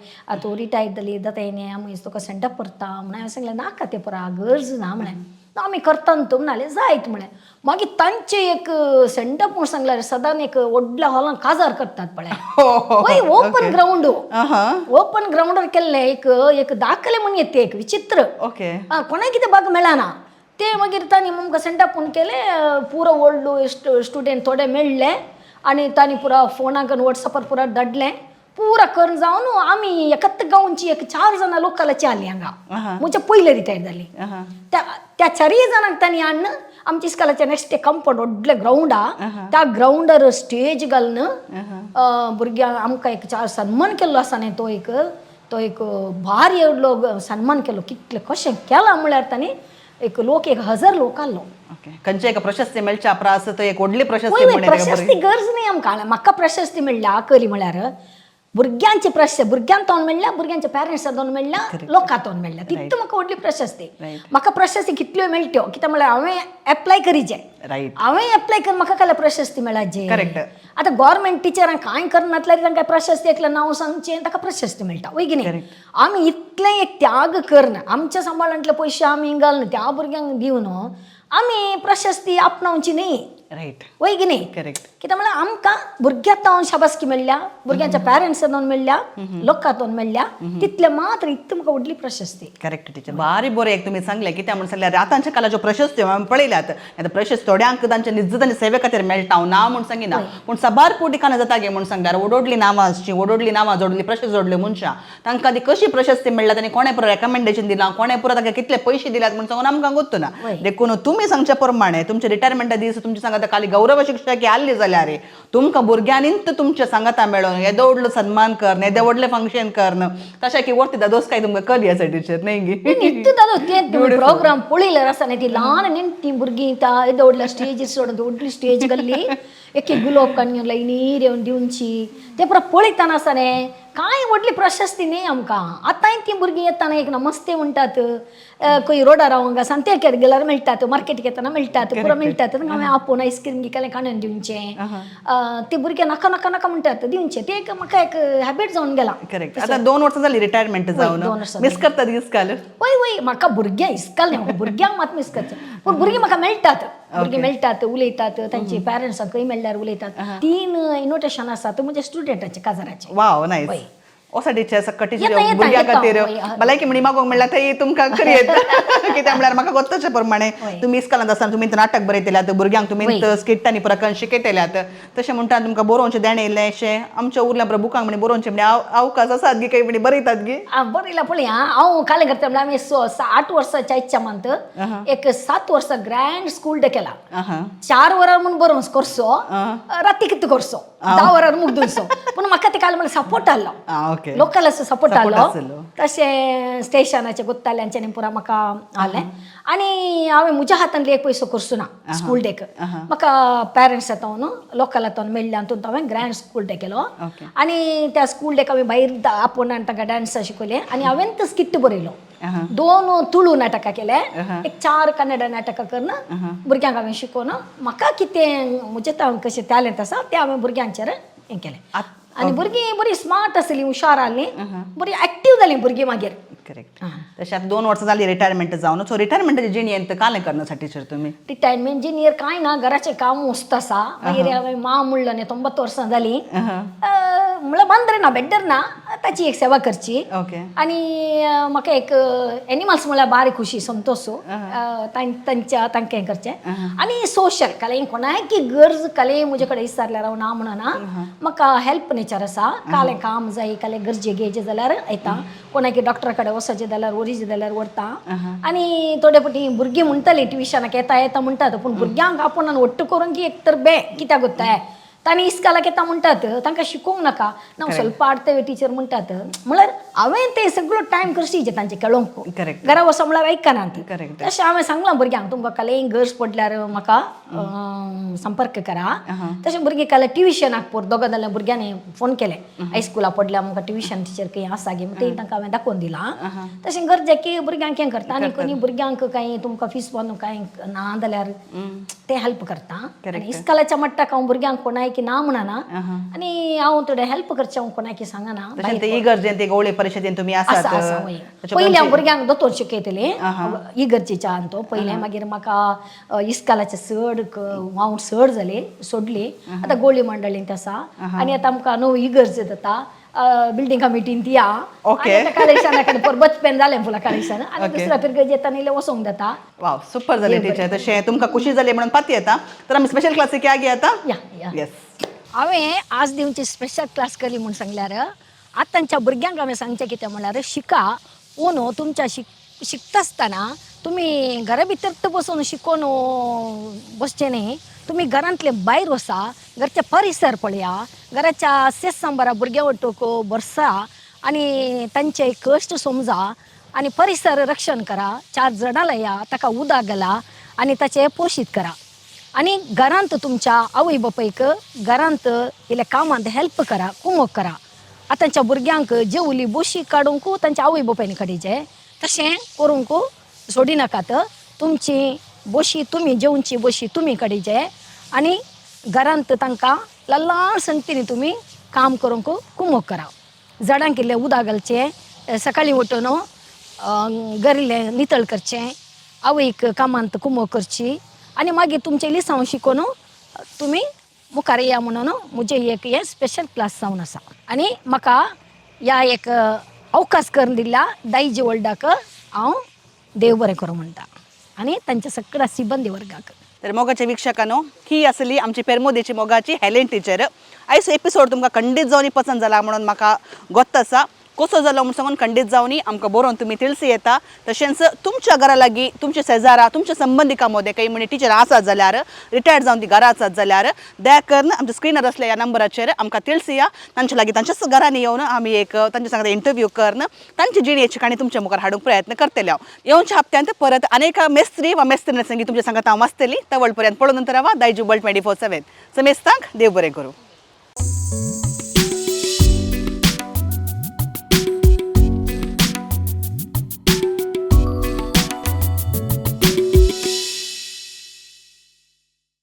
तूं रिटायर जाली जाताय आमी तुका सेंडअप करता म्हणून हांवें सांगलें नाका तें परा गरज ना म्हळें आमी करता न्हू म्हणाले जायत म्हळें मागीर तांचे एक सेंडअप म्हणून सांगल्यार सदांच एक व्हडल्या हॉलान काजार करतात पळय ओपन ग्राउंडार केल्लें एक दाखले म्हणून येते एक विचित्र कोणाय कितें बाग मेळना ते मागीर तांणी आमकां सेंडअप म्हणून केलें पुरो ओल्ड स्टुडंट थोडे मेळ्ळे आनी तांणी पुरा फोनाक वॉट्सॅपार पुरा धाडलें पुरा करून जावन आमी एकत गांवची एक 4 जाणां लोकलाची आली हांगा म्हणजे पयले रिटायर जाली त्या 4 जाणांक तांणी हाडून आमच्या इस्कालाच्या नेक्स्ट डे कंपाउंड व्हडलें ग्राउंड आहा त्या ग्राउंडार स्टेज घालून भुरग्यांक आमकां एक 4 सन्मान केल्लो आसा न्ही तो एक भारी येवलो सन्मान केलो कितले कशें केलां म्हळ्यार तांणी एक 1000 लोक आसलो खंयचे एक प्रशस्ती मेळच्या प्रास तो एक व्हडली प्रशस्ती प्रशस्ती गरज न्ही आमकां म्हाका प्रशस्ती मेळ्ळ्या करी म्हळ्यार भुरग्यांचे प्रशस्ती भुरग्यांक तोंड मेळ्ळ्या भुरग्यांच्या पॅरंट्सां तोंड मेळ्ळ्या लोकां तोंड मेळ्ळ्या तितू म्हाका व्हडली प्रशस्ती म्हाका प्रशस्ती कितल्यो मेळट्यो कित्याक म्हळ्यार हांवें एप्लाय करीचे हांवें एप्लाय करून म्हाका काय प्रशस्ती मेळाचे आतां गव्हर्मेंट टिचरांक कांय करनातल्यार तांकां प्रशस्ती एकलें नांव सांगचें ताका प्रशस्ती मेळटा वय की न्ही आमी इतलें एक त्याग करना आमच्या सांबाळांतले पयशे आमी घालून त्या भुरग्यांक दिवन आमी प्रशस्ती आपणावची न्ही वय की न्ही कित्याक म्हळ्यार आमकां भुरग्यां तावन शाबासकी मेळ्ळ्या भुरग्यांच्या पॅरंट्सां तावन मेळ्ळ्या लोकां तावन मेळ्ळ्या तितले मात्र इतली म्हाका व्हडली प्रशस्ती करेक्ट टिचर बारी बरें एक तुमी सांगलें कित्याक म्हणून सांगल्यार आतांच्या काळात ज्यो प्रशस्त्यो हांवें पळयल्यात आतां प्रशस्त थोड्यांक तांच्या निजत आनी सेवे खातीर मेळटा हांव ना म्हूण सांगिना पूण सबार पोटिकाना जाता गे म्हूण सांगल्यार ओडोडली नांवां आसची ओडोडली नांवां जोडली प्रशस्त जोडल्यो मनशां तांकां ती कशी प्रशस्ती मेळ्ळ्या तांणी कोणें पुरो रेकमेंडेशन दिलां कोणें पुरो तांकां कितले पयशे दिल्यात म्हूण सांगून आमकां गोत्तू ना देखून तुमी सांगच्या प्रमाणे तुमचे रिटायरमेंटा दीस तुमचे सांगात खाली गौरव शिक्षक आल्ली जाल्यार तुमकां भुरग्यांनीच तुमच्या सांगाता मेळोन येदो व्हडलो सन्मान करन येदे व्हडलें फंक्शन करन तशें की वरती दादोस काय तुमकां करी आसा टिचर न्ही नित्य दादोस ते प्रोग्राम पळयल्यार आसा न्ही ती ल्हान नेणटी भुरगीं ता येदो व्हडल्या स्टेजीर सोडून व्हडली स्टेज घाल्ली एक एक गुलाब काडून लायनीर येवन दिवची ते पुरो पळयतना आसा न्ही कांय व्हडली प्रशस्ती न्ही आमकां आतांय तीं भुरगीं येताना एक नमस्ते म्हणटात खंय रोडार हांगा सांतेर गेल्यार मेळटात मार्केट येताना मेळटात पुरो मेळटात तांकां हांवें आपोवन आयस्क्रीम बी केलें काडून दिवचें ते भुरगे नाका नाका नाका म्हणटात दिवचें ते एक म्हाका एक हॅबीट जावन गेला करेक्ट आतां 2 वर्सां जालीं रिटायरमेंट जावन मिस करतात इस्काल वय वय म्हाका भुरग्यां इस्काल न्ही म्हाका भुरग्यांक मात मिस करचें पूण भुरगीं म्हाका मेळटात भुरगीं मेळटात उलयतात तांची पॅरंट्सांक खंय मेळ्ळ्यार उलयतात 3 इन्विटेशन आसात म्हणजे स्टुडंटाचे काजाराचे वाव नायस ओसा टिचर सक्का टिचर भुरग्यां खातीर भलायकी म्हणी मागोवंक म्हणल्यार थंय तुमकां करी येता कित्याक म्हळ्यार म्हाका गोत्तचे प्रमाणे तुमी इस्कालांत आसतना तुमी नाटक बरयतल्यात भुरग्यांक तुमी स्किटांनी प्रकरण शिकयतल्यात तशें म्हणटा तुमकां बरोवचें देणें इल्लेशें आमच्या उरल्या बरो बुकांक म्हणी बरोवचें म्हणजे अवकाश आसात गी काही म्हणी बरयतात गी बरयला पळय हांव कालें करता म्हणल्यार आमी 8 वर्सांच्या इच्छा मानत एक 7 वर्सां ग्रँड स्कूल डे केला 4 वरां म्हूण बरोवंक करसो राती कितें करसो 10 वरां मुगदुलसो पूण म्हाका ते काल म्हळ्यार सपोर्ट आहलो लोकल असो सपोर्ट आहलो तशें स्टेशनाचे गोत्ताल्यांचे पुरा म्हाका आहलें आनी हांवें म्हज्या हातांतली एक पयसो करचो ना स्कूल डेक म्हाका पॅरंट्स येता न्हू लोकल येता मेळ्ळ्या तातूंत हांवें ग्रँड स्कूल डे केलो आनी त्या स्कूल डेक हांवें भायर आपोवन तांकां डान्स शिकयलें आनी हांवें तो स्किट बरयलो 2 तुळू नाटकां केले एक 4 कन्नड नाटकां करून भुरग्यांक हांवें शिकोवन म्हाका कितें म्हजें कशें टॅलंट आसा तें हांवें भुरग्यांचेर हें केलें आनी भुरगीं बरी स्मार्ट आसलीं हुशार आसलीं बरी एक्टीव जालीं भुरगीं मागीर करेक्ट तशें आतां 2 वर्सां जालीं रिटायरमेंट जावन सो रिटायरमेंटाची जिणेंत कालें करनासाठी टिचर तुमी रिटायरमेंट जिनियर कांय ना घराचें काम मस्त आसा मागीर हांवें मा म्हणलो न्ही 90 वर्सां जालीं म्हळ्यार बंदर ना बेड्डर ना ताची एक सेवा करची आनी म्हाका एक एनिमल्स म्हळ्यार बारी खुशी संतोश तांकां हें करचें आनी सोशल कलेन कोणायकी गरज कले म्हजे कडेन विचारल्यार हांव ना म्हणना म्हाका हेल्प नेचर आसा कालें काम जाय कालें गरजे घेवचे जाल्यार येता कोणाकी डॉक्टरा कडेन वचचें जाल्यार वरीचे जाल्यार व्हरता आनी थोडे फावटी भुरगीं म्हणटालीं ट्युशनाक येता येता म्हणटात पूण भुरग्यांक आपुणान वट्ट करून की एक तर कित्याक कोत्ताय तांणी इस्कालाक येता म्हणटात तांकां शिकोवंक नाका ना स्वल्प आडते टीचर म्हणटात म्हळ्यार हांवें ते सगळो टायम करशीचे तांचे खेळोंक घरा वचो म्हळ्यार आयकनात तशें हांवें सांगलां भुरग्यांक तुमकां कलेन गरज पडल्यार म्हाका संपर्क करा तशें भुरगीं काल ट्युशनाक पळय दोगां जाल्यार भुरग्यांनी फोन केले हायस्कुला पडल्यार म्हाका ट्युशन टीचर खंय आसा गे ते तांकां हांवें दाखोवन दिलां तशें गरजे की भुरग्यांक हें करता आनी कोणी भुरग्यांक कांय तुमकां फीस बांदूंक कांय ना जाल्यार ते हेल्प करता आनी इस्कालाच्या मट्टाक हांव भुरग्यांक कोणाय की ना म्हणना आनी हांव थोडे हेल्प करचें हांव कोणाक सांगना इगर्जेन ते गवळे परिशदेन तुमी आसात पयलीं हांव भुरग्यांक दोतोर शिकयतलें इगर्जेच्या आनी तो पयलें मागीर म्हाका इस्कालाचे चड हांव चड जाले सोडली आतां गोळी मंडळींत आसा आनी आतां आमकां नवो इगर्ज जाता बिल्डिंग कमिटीन ती कलेक्शनाक बचपेन जालें फुलां कलेक्शन आनी दुसऱ्या पिरगेज येता न्ही वचोंक जाता वाव सुपर जालें टिचर तशें तुमकां खुशी जाली म्हणून पाती येता तर आमी स्पेशल क्लासीक या घेता येस हांवें आज दिवची स्पेशल क्लास केली म्हूण सांगल्यार आतांच्या भुरग्यांक हांवें सांगचें कितें म्हळ्यार शिका पूण तुमच्या शिकता आसतना तुमी घरा भितर बसून शिकोवन बसचें न्ही तुमी घरांतले भायर वसा घरचे परिसर पळया घराच्या सेस सांबारा भुरग्यां वटूक बरसा आनी तांचे कश्ट समजा आनी परिसर रक्षण करा 4 झाडां लाया ताका उदक घाला आनी ताचे पोशीत करा आनी घरांत तुमच्या आवय बापायक घरांत इल्ल्या कामांत हेल्प करा कुमक करा आतांच्या भुरग्यांक जेवली बोशी काडूंक तांच्या आवय बापायनी काडीचे तशें करूंक सोडी नाकात. तुमची बोशी तुमी जेवणची बोशी तुमी काडीचे आनी घरांत तांकां ल्हान संगतीनी तुमी काम करूंक कुमक करा. झाडांक इल्लें उदक घालचें, सकाळीं उठून घरिल्लें नितळ करचें, आवयक कामांत कुमक करची आनी मागीर तुमचें लिसांव शिकोवन तुमी मुखार या म्हणून म्हजें एक हें स्पेशल क्लास जावन आसा. आनी म्हाका ह्या एक अवकाश करून दिला दायजी वर्ल्डाक हांव देव बरें करूं म्हणटा आनी तांच्या सगळ्या सिबंदी वर्गाक. तर मोगाच्या वीक्षकांनो, ही आसली आमची पेरमोदेची मोगाची हेलेन टीचर. आयचो एपिसोड तुमकां खंडीत जावन पसंत जाला म्हणून म्हाका गोत्त आसा. कसो जालो म्हणून सांगून खंडीत जावनी आमकां बरोवन तुमी तिळसी येता. तशेंच तुमच्या घरा लागीं तुमचे शेजारा तुमच्या संबंधिका मदें काही म्हणी टिचर आसात जाल्यार रिटायर्ड जावन ती घरा आसात जाल्यार दया करून आमच्या स्क्रीनार असल्या ह्या नंबराचेर आमकां तिळसी या. तांच्या लागीं तांच्याच घरांनी येवन आमी एक तांच्या सांगता इंटरव्यू करून तांची जिणेची काणी तुमच्या मुखार हाडूंक प्रयत्न करतले हांव. येवच्या हप्त्यांत परत अनेक मेस्त्री वा मेस्त्रीण संगी तुमच्या सांगात हांव आसतली. त्या वळ पर्यंत पळोवन नंतर रावा दायजी वर्ल्ड 24/7. समेस्तांक देव बरें करूं.